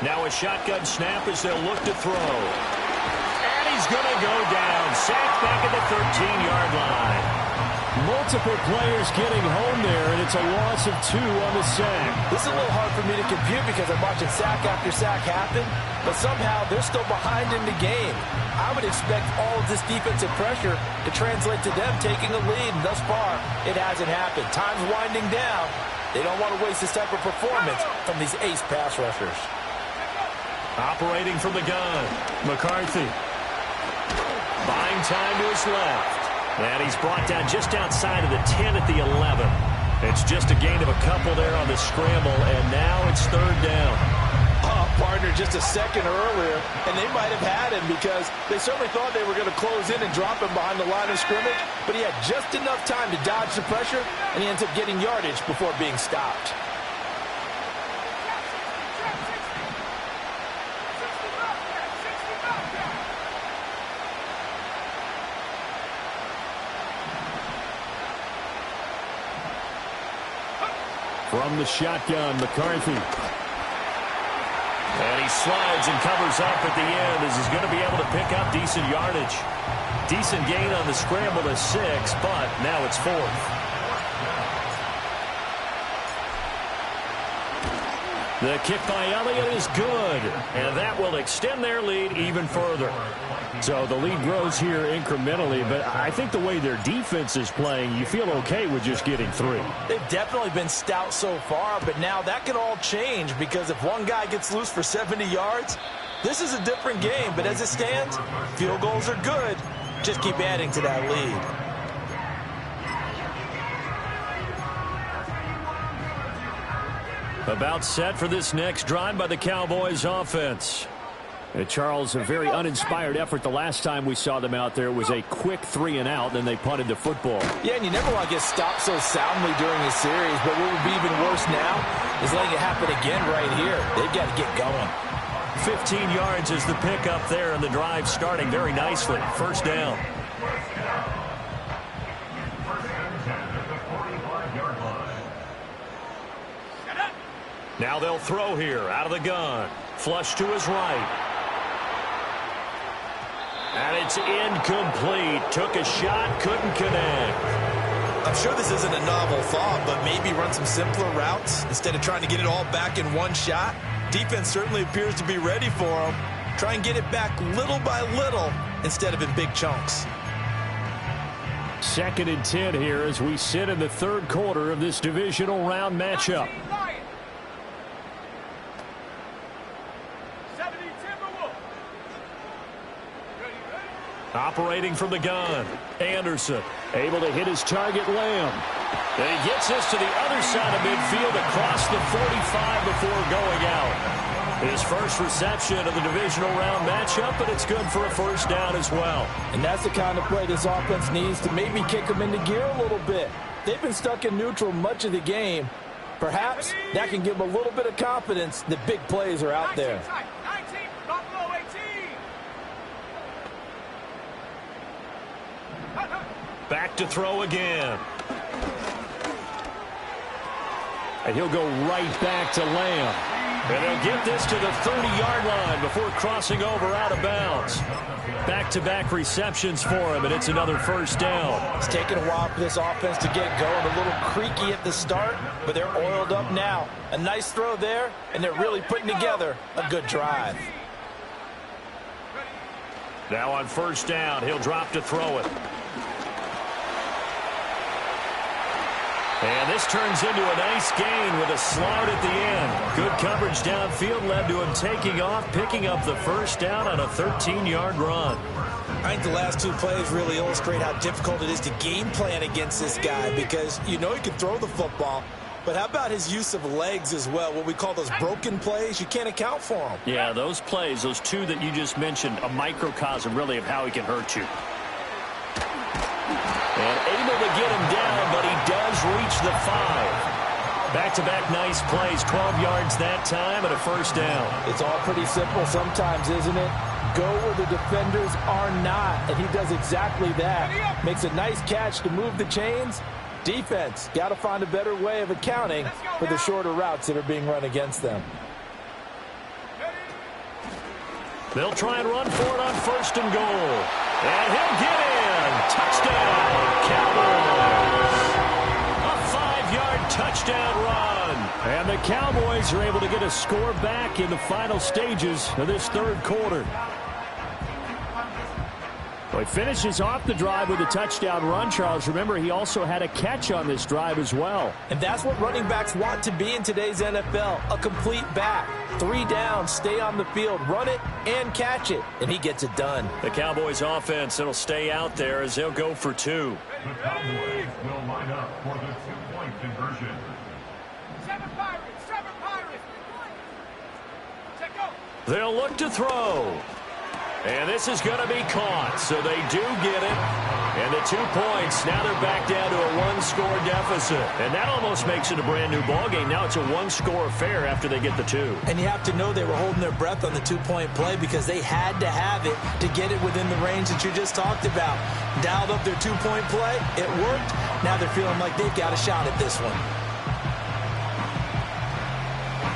[SPEAKER 1] Now a shotgun snap as they'll look to throw. And he's going to go down. Sacked back at the 13-yard line.
[SPEAKER 4] Multiple players getting home there, and it's a loss of 2 on the sack.
[SPEAKER 2] This is a little hard for me to compute because I'm watching sack after sack happen, but somehow they're still behind in the game. I would expect all of this defensive pressure to translate to them taking a lead, and thus far, it hasn't happened. Time's winding down. They don't want to waste this type of performance from these ace pass rushers.
[SPEAKER 1] Operating from the gun, McCarthy. Buying time to his left. And he's brought down just outside of the 10 at the 11. It's just a gain of a couple there on the scramble, and now it's 3rd down.
[SPEAKER 2] Partner, just a second earlier, and they might have had him because they certainly thought they were going to close in and drop him behind the line of scrimmage, but he had just enough time to dodge the pressure, and he ends up getting yardage before being stopped.
[SPEAKER 4] From the shotgun, McCarthy.
[SPEAKER 1] And he slides and covers up at the end as he's going to be able to pick up decent yardage. Decent gain on the scramble to 6, but now it's 4th. The kick by Elliott is good, and that will extend their lead even further.
[SPEAKER 4] So the lead grows here incrementally, but I think the way their defense is playing, you feel okay with just getting 3.
[SPEAKER 2] They've definitely been stout so far, but now that could all change because if one guy gets loose for 70 yards, this is a different game. But as it stands, field goals are good. Just keep adding to that lead.
[SPEAKER 1] About set for this next drive by the Cowboys offense.
[SPEAKER 4] Charles, a very uninspired effort the last time we saw them out there. Was a quick 3 and out, then they punted the football.
[SPEAKER 2] Yeah, and you never want to get stopped so soundly during a series, but what would be even worse now is letting it happen again right here. They've got to get going.
[SPEAKER 1] 15 yards is the pickup there, and the drive starting very nicely. First down. Now they'll throw here out of the gun. Flush to his right. And it's incomplete. Took a shot, couldn't connect.
[SPEAKER 2] I'm sure this isn't a novel thought, but maybe run some simpler routes instead of trying to get it all back in one shot. Defense certainly appears to be ready for him. Try and get it back little by little instead of in big chunks.
[SPEAKER 4] 2nd and 10 here as we sit in the 3rd quarter of this divisional round matchup. Operating from the gun, Anderson able to hit his target, Lamb. And he gets this to the other side of midfield across the 45 before going out. His first reception of the divisional round matchup, but it's good for a first down as well.
[SPEAKER 2] And that's the kind of play this offense needs to maybe kick them into gear a little bit. They've been stuck in neutral much of the game. Perhaps that can give them a little bit of confidence that big plays are out there.
[SPEAKER 4] Back to throw again. And he'll go right back to Lamb. And they'll get this to the 30-yard line before crossing over out of bounds. Back-to-back receptions for him, and it's another first down.
[SPEAKER 2] It's taken a while for this offense to get going. A little creaky at the start, but they're oiled up now. A nice throw there, and they're really putting together a good drive.
[SPEAKER 4] Now on first down, he'll drop to throw it. And this turns into a nice gain with a slide at the end. Good coverage downfield led to him taking off, picking up the first down on a 13-yard run.
[SPEAKER 2] I think the last two plays really illustrate how difficult it is to game plan against this guy because you know he can throw the football, but how about his use of legs as well? What we call those broken plays, you can't account for them.
[SPEAKER 4] Yeah, those plays, those two that you just mentioned, a microcosm really of how he can hurt you. And able to get him down, but he does reach the 5. Back-to-back nice plays, 12 yards that time and a first down.
[SPEAKER 2] It's all pretty simple sometimes, isn't it? Go where the defenders are not, and he does exactly that. Makes a nice catch to move the chains. Defense, got to find a better way of accounting for the shorter routes that are being run against them.
[SPEAKER 4] They'll try and run for it on first and goal. And he'll get in. Touchdown, Cowboys. A 5-yard touchdown run. And the Cowboys are able to get a score back in the final stages of this 3rd quarter. Well, he finishes off the drive with a touchdown run, Charles. Remember, he also had a catch on this drive as well.
[SPEAKER 2] And that's what running backs want to be in today's NFL, a complete back. 3 down, stay on the field, run it, and catch it. And he gets it done.
[SPEAKER 4] The Cowboys offense, it'll stay out there as they'll go for 2.
[SPEAKER 5] The Cowboys will line up for the 2-point conversion.
[SPEAKER 3] 7 Pirates. Check go.
[SPEAKER 4] They'll look to throw. And this is going to be caught, so they do get it. And the 2 points, now they're back down to a 1-score deficit. And that almost makes it a brand-new ballgame. Now it's a 1-score affair after they get the 2.
[SPEAKER 2] And you have to know they were holding their breath on the 2-point play because they had to have it to get it within the range that you just talked about. Dialed up their 2-point play. It worked. Now they're feeling like they've got a shot at this one.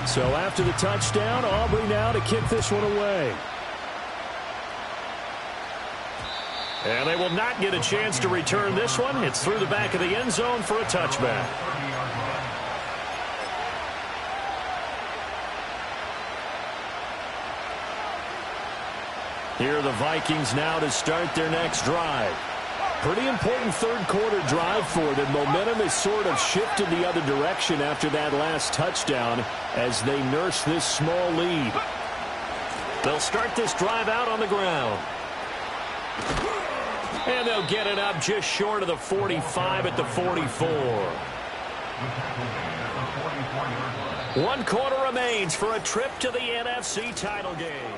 [SPEAKER 4] So after the touchdown, Aubrey now to kick this one away. And they will not get a chance to return this one. It's through the back of the end zone for a touchback. Here are the Vikings now to start their next drive. Pretty important 3rd quarter drive for them. Momentum has sort of shifted the other direction after that last touchdown as they nurse this small lead. They'll start this drive out on the ground. And they'll get it up just short of the 45 at the 44. 1 quarter remains for a trip to the NFC title game.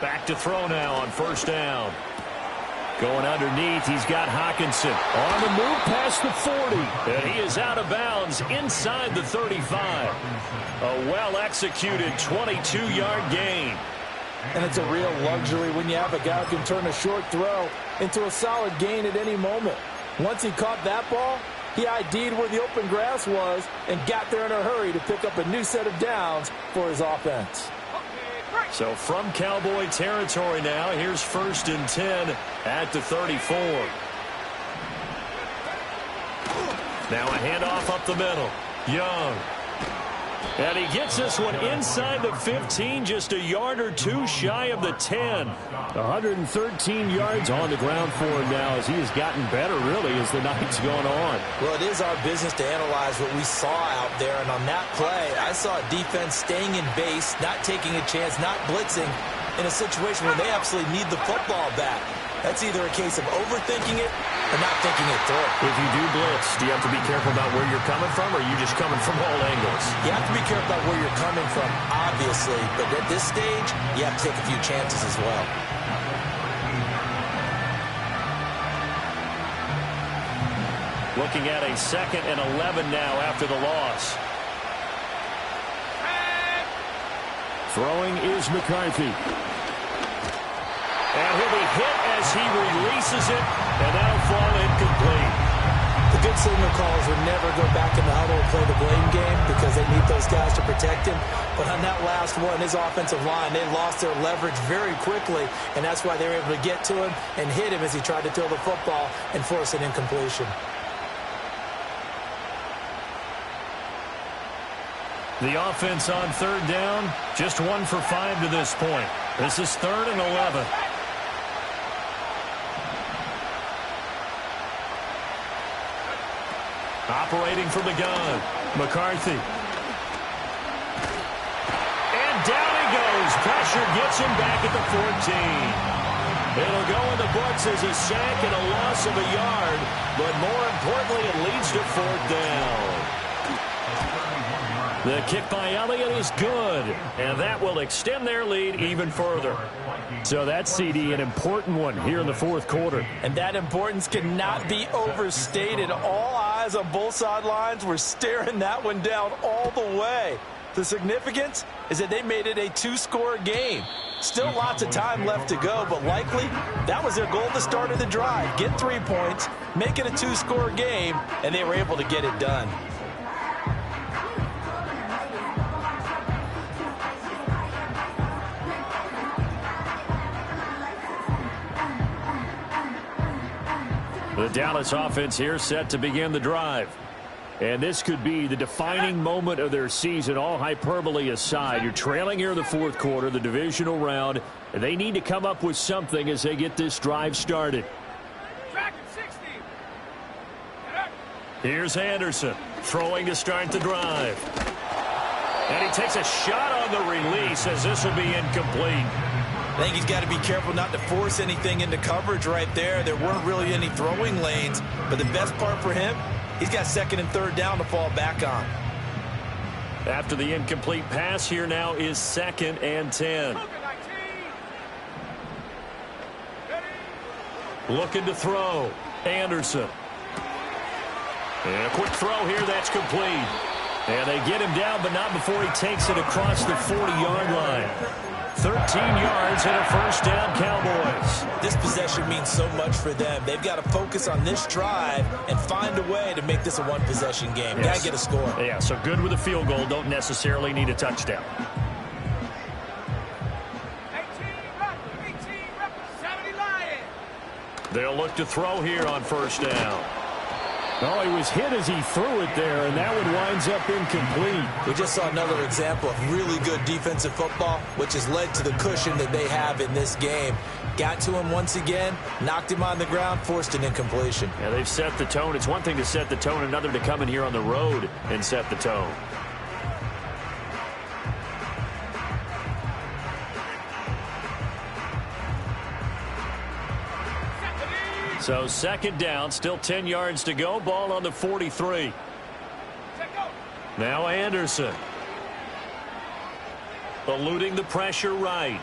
[SPEAKER 4] Back to throw now on first down. Going underneath, he's got Hockenson on the move past the 40. And he is out of bounds inside the 35. A well-executed 22-yard gain.
[SPEAKER 2] And it's a real luxury when you have a guy who can turn a short throw into a solid gain at any moment. Once he caught that ball, he ID'd where the open grass was and got there in a hurry to pick up a new set of downs for his offense.
[SPEAKER 4] So from Cowboy territory now, here's 1st and 10 at the 34. Now a handoff up the middle. Young. And he gets this one inside the 15, just a yard or two shy of the 10. 113 yards on the ground for him now as he has gotten better, really, as the night's gone on.
[SPEAKER 2] Well, it is our business to analyze what we saw out there, and on that play, I saw a defense staying in base, not taking a chance, not blitzing in a situation where they absolutely need the football back. That's either a case of overthinking it or not thinking it through.
[SPEAKER 4] If you do blitz, do you have to be careful about where you're coming from, or are you just coming from all angles?
[SPEAKER 2] You have to be careful about where you're coming from, obviously, but at this stage, you have to take a few chances as well.
[SPEAKER 4] Looking at a 2nd and 11 now after the loss.
[SPEAKER 1] Throwing is McCarthy.
[SPEAKER 4] And he'll be hit as he releases it, and that'll fall incomplete.
[SPEAKER 2] The good signal callers would never go back in the huddle and play the blame game because they need those guys to protect him. But on that last one, his offensive line, they lost their leverage very quickly, and that's why they were able to get to him and hit him as he tried to throw the football and force an incompletion.
[SPEAKER 4] The offense on 3rd down, just 1 for 5 to this point. This is 3rd and 11. Operating from the gun, McCarthy. And down he goes. Pressure gets him back at the 14. It'll go in the books as a sack and a loss of a yard, but more importantly, it leads to 4th down. The kick by Elliott is good, and that will extend their lead even further.
[SPEAKER 1] So that's, CD, an important one here in the 4th quarter.
[SPEAKER 2] And that importance cannot be overstated. All eyes on both sidelines were staring that one down all the way. The significance is that they made it a 2-score game. Still lots of time left to go, but likely that was their goal at the start of the drive. Get 3 points, make it a 2-score game, and they were able to get it done.
[SPEAKER 4] The Dallas offense here set to begin the drive.
[SPEAKER 1] And this could be the defining moment of their season, all hyperbole aside. You're trailing here in the 4th quarter, the divisional round, and they need to come up with something as they get this drive started.
[SPEAKER 4] Here's Anderson throwing to start the drive. And he takes a shot on the release as this will be incomplete.
[SPEAKER 2] I think he's got to be careful not to force anything into coverage right there. There weren't really any throwing lanes, but the best part for him, he's got 2nd and 3rd down to fall back on.
[SPEAKER 4] After the incomplete pass, here now is 2nd and 10. Looking to throw. Anderson. And a quick throw here, that's complete. And they get him down, but not before he takes it across the 40-yard line. 13 yards and a 1st down, Cowboys.
[SPEAKER 2] This possession means so much for them. They've got to focus on this drive and find a way to make this a one-possession game.
[SPEAKER 4] Yes.
[SPEAKER 2] Got to get a score.
[SPEAKER 4] Yeah, so good with a field goal. Don't necessarily need a touchdown.
[SPEAKER 3] 70 Lions.
[SPEAKER 4] They'll look to throw here on 1st down.
[SPEAKER 1] Oh, he was hit as he threw it there, and that one winds up incomplete.
[SPEAKER 2] We just saw another example of really good defensive football, which has led to the cushion that they have in this game. Got to him once again, knocked him on the ground, forced an incompletion.
[SPEAKER 4] Yeah, they've set the tone. It's one thing to set the tone, another to come in here on the road and set the tone. So 2nd down, still 10 yards to go. Ball on the 43. Now Anderson. Eluding the pressure right.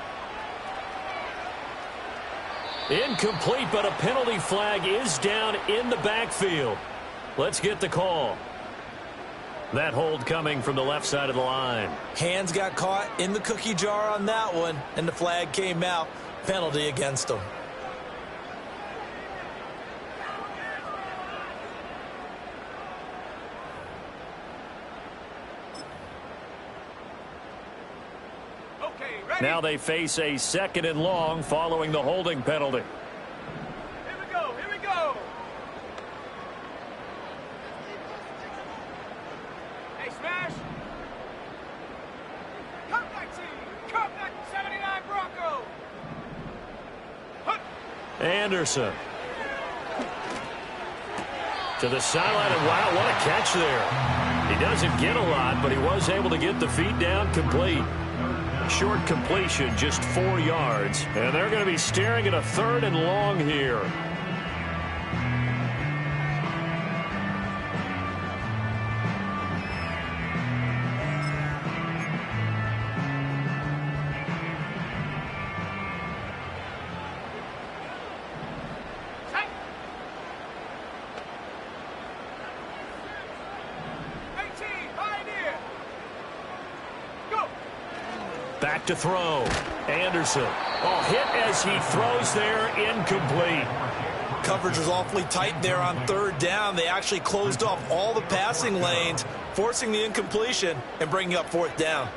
[SPEAKER 4] Incomplete, but a penalty flag is down in the backfield. Let's get the call. That hold coming from the left side of the line.
[SPEAKER 2] Hands got caught in the cookie jar on that one, and the flag came out. Penalty against them.
[SPEAKER 3] Okay, ready?
[SPEAKER 4] Now they face a 2nd and long following the holding penalty.
[SPEAKER 3] Here we go, here we go. Hey, smash. Come that team. Come that 79 Bronco.
[SPEAKER 4] Anderson. To the sideline, and wow, what a catch there. He doesn't get a lot, but he was able to get the feet down complete. Short completion, just 4 yards. And they're going to be staring at a 3rd and long here. Back to throw. Anderson. Oh, hit as he throws there, incomplete.
[SPEAKER 2] Coverage was awfully tight there on 3rd down. They actually closed off all the passing lanes, forcing the incompletion and bringing up 4th down.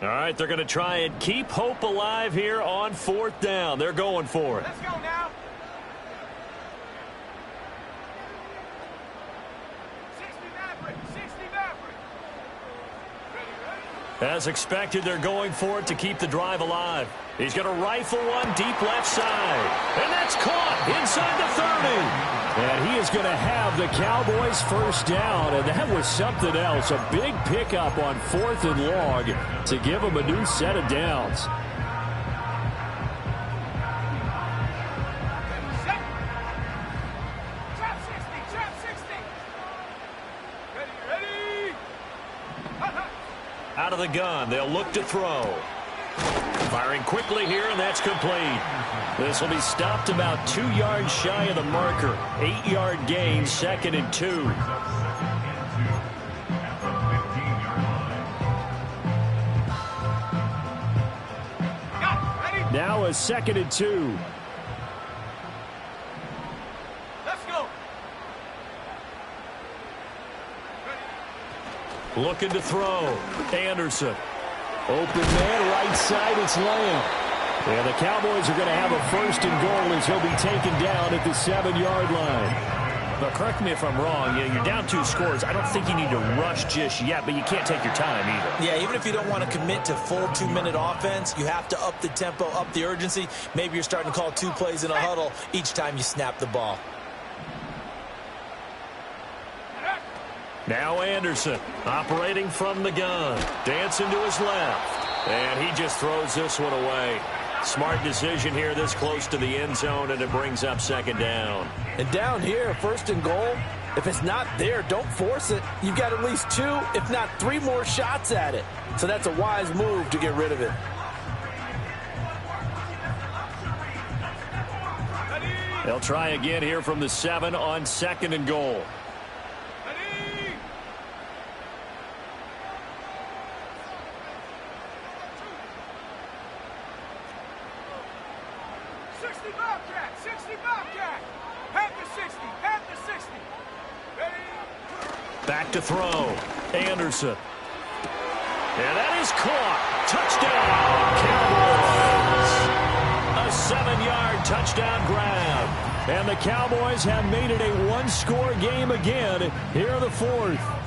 [SPEAKER 4] All right, they're going to try and keep hope alive here on 4th down. They're going for it.
[SPEAKER 3] Let's go now. 60 Maverick, 60 Maverick. Ready.
[SPEAKER 4] As expected, they're going for it to keep the drive alive. He's going to rifle one deep left side. And that's caught inside the 30. And he is going to have the Cowboys first down. And that was something else. A big pickup on 4th and long to give them a new set of downs.
[SPEAKER 3] Set. Trap 60, trap 60. Ready.
[SPEAKER 4] Out of the gun, they'll look to throw. Firing quickly here, and that's complete. This will be stopped about 2 yards shy of the marker. 8-yard gain, 2nd and 2. Now a 2nd and 2.
[SPEAKER 3] Let's go.
[SPEAKER 4] Looking to throw. Anderson. Open man, right side, it's Lamb. And the Cowboys are going to have a 1st and goal as he'll be taken down at the 7-yard line. But correct me if I'm wrong, you're down 2 scores. I don't think you need to rush just yet, but you can't take your time either.
[SPEAKER 2] Yeah, even if you don't want to commit to full 2-minute offense, you have to up the tempo, up the urgency. Maybe you're starting to call 2 plays in a huddle each time you snap the ball.
[SPEAKER 4] Now Anderson operating from the gun. Dancing to his left. And he just throws this one away. Smart decision here this close to the end zone, and it brings up 2nd down.
[SPEAKER 2] And down here, 1st and goal, if it's not there, don't force it. You've got at least 2, if not 3 more shots at it. So that's a wise move to get rid of it.
[SPEAKER 4] They'll try again here from the 7 on 2nd and goal. Back to throw. Anderson. And that is caught. Touchdown, Cowboys. A 7-yard touchdown grab. And the Cowboys have made it a 1-score game again here in the 4th.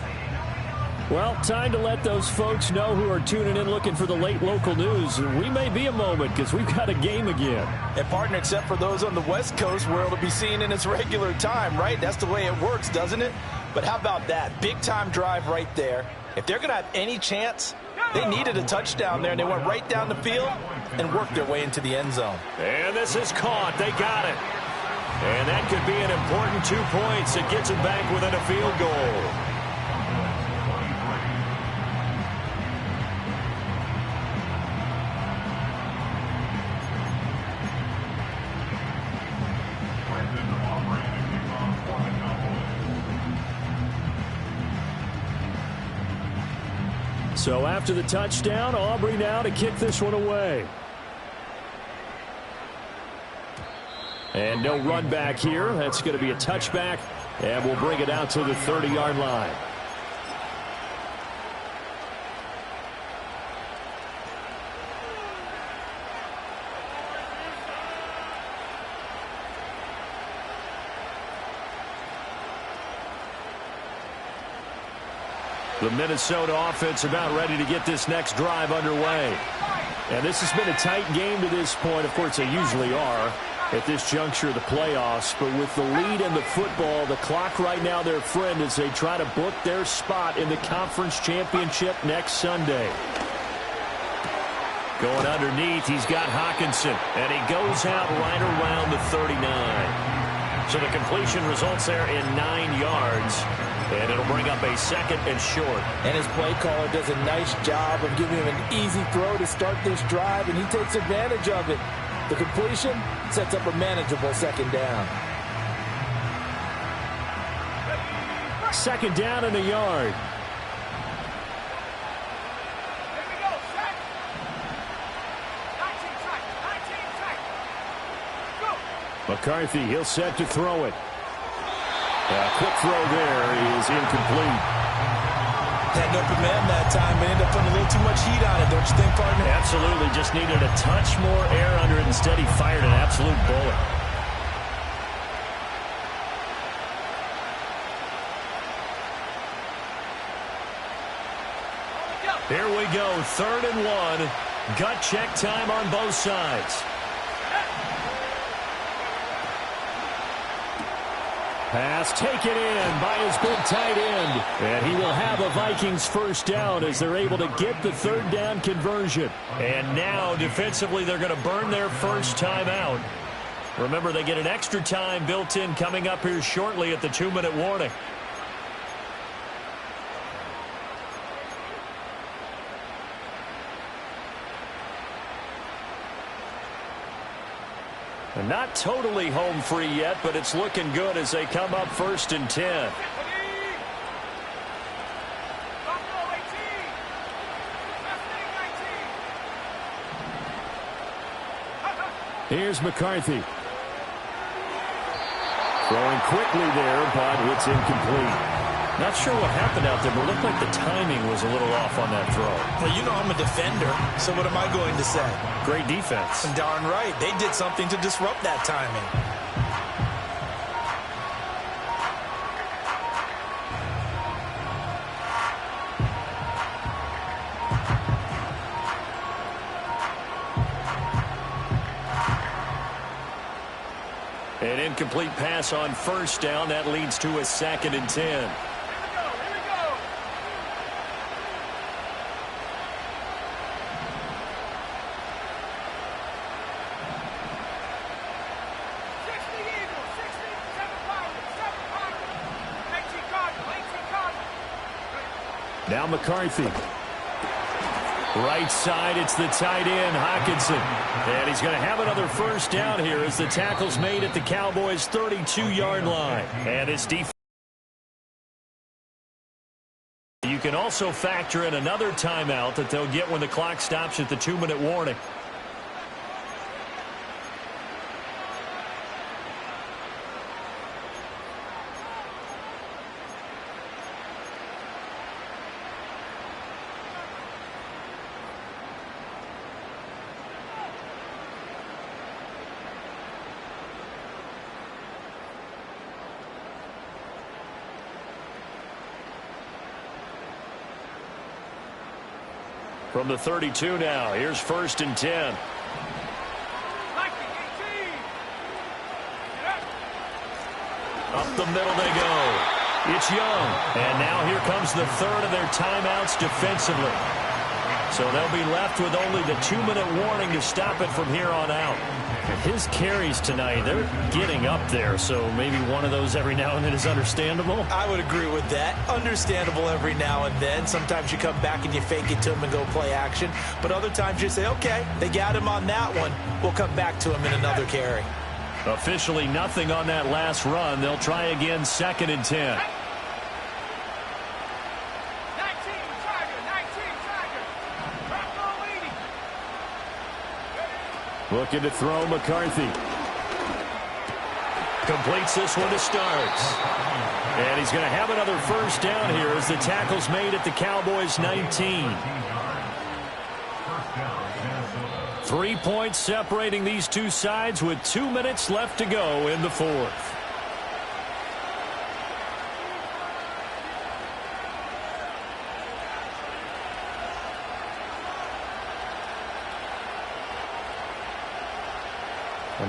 [SPEAKER 4] Well, time to let those folks know who are tuning in looking for the late local news. We may be a moment because we've got a game again.
[SPEAKER 2] And partner, except for those on the West Coast where it'll be seen in its regular time, right? That's the way it works, doesn't it? But how about that? Big time drive right there. If they're going to have any chance, They needed a touchdown there, and they went right down the field and worked their way into the end zone.
[SPEAKER 1] And this is caught. They got it. And that could be an important 2 points. It gets it back within a field goal. So after the touchdown, Aubrey now to kick this one away. And no run back here. That's going to be a touchback, and we'll bring it out to the 30-yard line. The Minnesota offense about ready to get this next drive underway. And this has been a tight game to this point. Of course, they usually are at this juncture of the playoffs. But with the lead in the football, the clock right now their friend as they try to book their spot in the conference championship next Sunday. Going underneath, he's got Hawkinson. And he goes out right around the 39. So the completion results there in 9 yards. And it'll bring up a second and short.
[SPEAKER 2] And his play caller does a nice job of giving him an easy throw to start this drive, and he takes advantage of it. The completion sets up a manageable second down.
[SPEAKER 1] Second down in a yard.
[SPEAKER 3] Here we go, set. 19 tight. Go.
[SPEAKER 1] McCarthy, he'll set to throw it. Quick throw there is incomplete.
[SPEAKER 2] Had an open man that time, but ended up putting a little too much heat on it, don't you think, partner?
[SPEAKER 1] Absolutely. Just needed a touch more air under it. Instead, he fired an absolute bullet. Here we go. 3rd and 1. Gut check time on both sides. Pass taken in by his big tight end. And he will have a Vikings first down as they're able to get the 3rd down conversion. And now, defensively, they're going to burn their first time out. Remember, they get an extra time built in coming up here shortly at the 2-minute warning. And not totally home free yet, but it's looking good as they come up 1st and 10. Here's McCarthy. Throwing quickly there, but it's incomplete. Not sure what happened out there, but it looked like the timing was a little off on that throw.
[SPEAKER 2] Well, you know I'm a defender, so what am I going to say?
[SPEAKER 1] Great defense.
[SPEAKER 2] Darn right. They did something to disrupt that timing.
[SPEAKER 1] An incomplete pass on 1st down. That leads to a 2nd and 10. Now McCarthy. Right side, it's the tight end, Hawkinson. And he's going to have another first down here as the tackle's made at the Cowboys' 32-yard line. And his defense. You can also factor in another timeout that they'll get when the clock stops at the 2-minute warning. From the 32 now, here's 1st and 10. Up the middle they go. It's Young. And now here comes the 3rd of their timeouts defensively. So they'll be left with only the 2-minute warning to stop it from here on out. His carries tonight, they're getting up there, so maybe one of those every now and then is understandable.
[SPEAKER 2] I would agree with that. Understandable every now and then. Sometimes you come back and you fake it to him and go play action. But other times you say, okay, they got him on that one. We'll come back to him in another carry.
[SPEAKER 1] Officially nothing on that last run. They'll try again 2nd and 10.
[SPEAKER 3] 19 Tiger. Bronco leading.
[SPEAKER 1] Looking to throw McCarthy. Completes this one to start. And he's going to have another first down here as the tackle's made at the Cowboys' 19. 3 points separating these two sides with 2 minutes left to go in the fourth.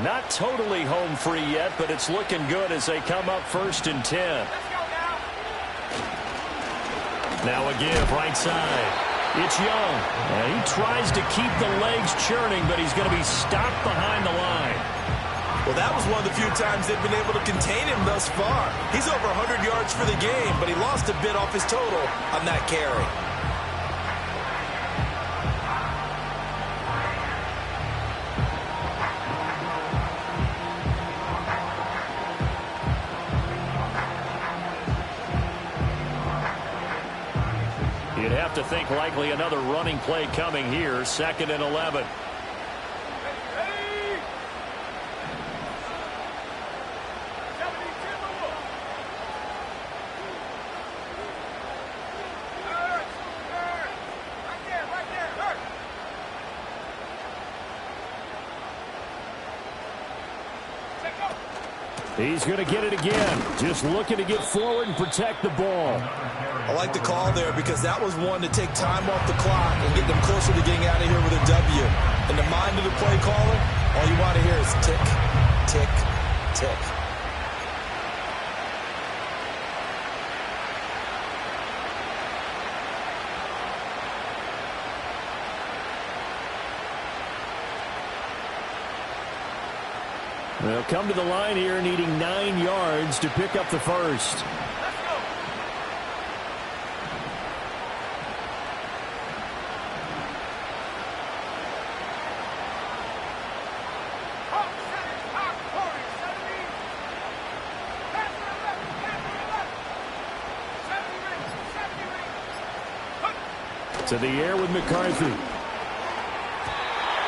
[SPEAKER 1] Not totally home free yet, but it's looking good as they come up 1st and 10.
[SPEAKER 3] Let's go now.
[SPEAKER 1] Now a give right side. It's Young. And he tries to keep the legs churning, but he's going to be stopped behind the line.
[SPEAKER 2] Well, that was one of the few times they've been able to contain him thus far. He's over 100 yards for the game, but he lost a bit off his total on that carry.
[SPEAKER 1] You'd have to think likely another running play coming here, 2nd and 11.
[SPEAKER 3] Ready. Right there. Hurt. Check go.
[SPEAKER 1] He's going to get it again. Just looking to get forward and protect the ball.
[SPEAKER 2] I like the call there because that was one to take time off the clock and get them closer to getting out of here with a W. In the mind of the play caller, all you want to hear is tick, tick, tick.
[SPEAKER 1] They'll come to the line here needing 9 yards to pick up the first.
[SPEAKER 3] Let's go. Hawk center, hawk corner, 70. Pass to the left, 70 rings.
[SPEAKER 1] To the air with McCarthy.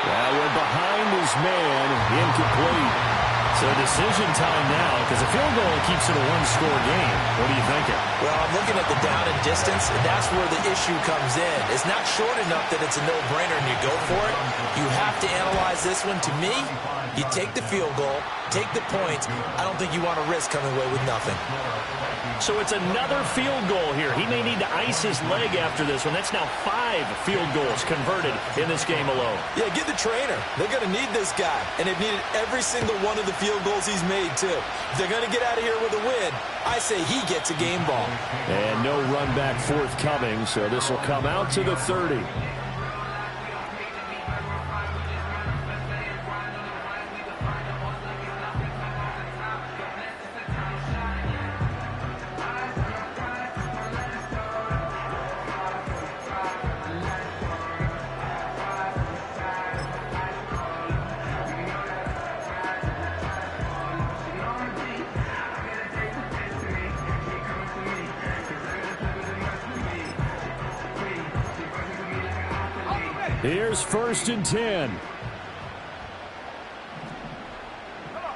[SPEAKER 1] That went behind his man, incomplete. So decision time now, because a field goal keeps it a one-score game. What are you thinking?
[SPEAKER 2] Well, I'm looking at the down and distance, and that's where the issue comes in. It's not short enough that it's a no-brainer and you go for it. You have to analyze this one. To me, you take the field goal, take the points. I don't think you want to risk coming away with nothing.
[SPEAKER 1] So it's another field goal here. He may need to ice his leg after this one. That's now 5 field goals converted in this game alone.
[SPEAKER 2] Yeah, get the trainer. They're going to need this guy, and they've needed every single one of the field goals he's made, too. If they're going to get out of here with a win, I say he gets a game ball.
[SPEAKER 1] And no run back forthcoming, so this will come out to the 30. Here's 1st and 10.
[SPEAKER 3] Come on.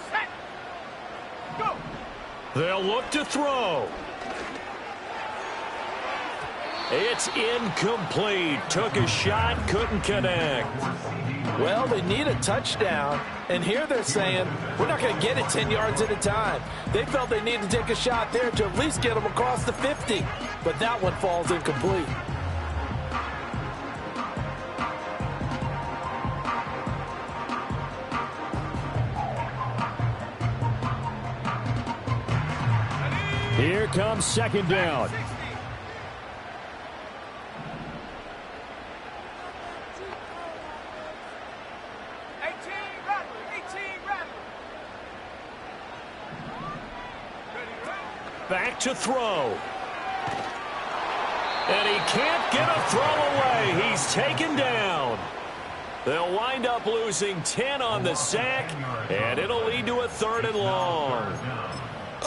[SPEAKER 3] Set. Go.
[SPEAKER 1] They'll look to throw. It's incomplete. Took a shot, couldn't connect.
[SPEAKER 2] Well, they need a touchdown, and here they're saying, we're not going to get it 10 yards at a time. They felt they needed to take a shot there to at least get them across the 50, but that one falls incomplete.
[SPEAKER 1] Here comes 2nd down. Back to throw. And he can't get a throw away. He's taken down. They'll wind up losing 10 on the sack, and it'll lead to a 3rd and long.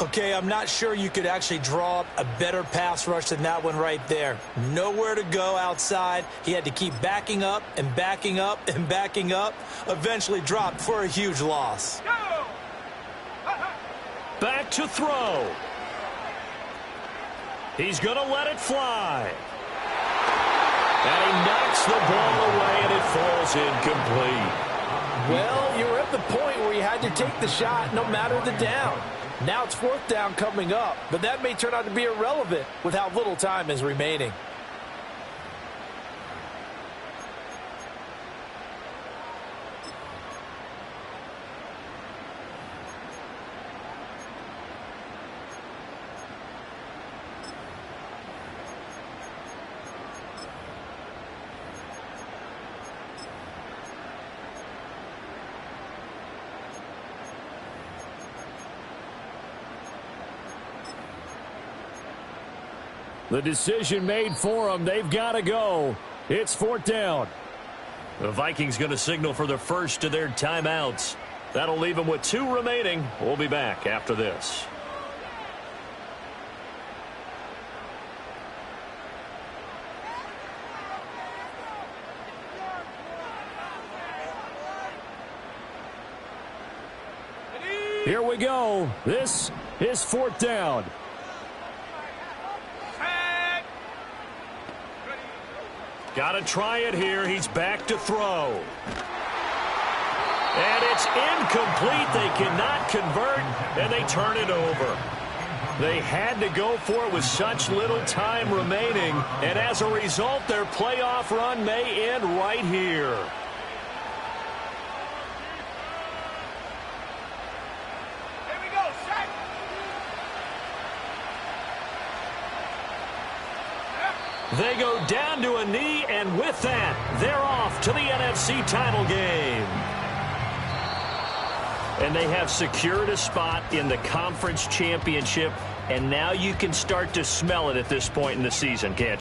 [SPEAKER 2] Okay, I'm not sure you could actually draw up a better pass rush than that one right there. Nowhere to go outside. He had to keep backing up and backing up and backing up. Eventually dropped for a huge loss.
[SPEAKER 1] Back to throw. He's going to let it fly. And he knocks the ball away, and it falls incomplete.
[SPEAKER 2] Well, you were at the point where you had to take the shot no matter the down. Now it's 4th down coming up, but that may turn out to be irrelevant with how little time is remaining.
[SPEAKER 1] The decision made for them. They've got to go. It's 4th down. The Vikings going to signal for the first of their timeouts. That'll leave them with 2 remaining. We'll be back after this. Here we go. This is 4th down. Got to try it here. He's back to throw. And it's incomplete. They cannot convert, and they turn it over. They had to go for it with such little time remaining, and as a result, their playoff run may end right here. They go down to a knee, and with that, they're off to the NFC title game. And they have secured a spot in the conference championship, and now you can start to smell it at this point in the season, can't you?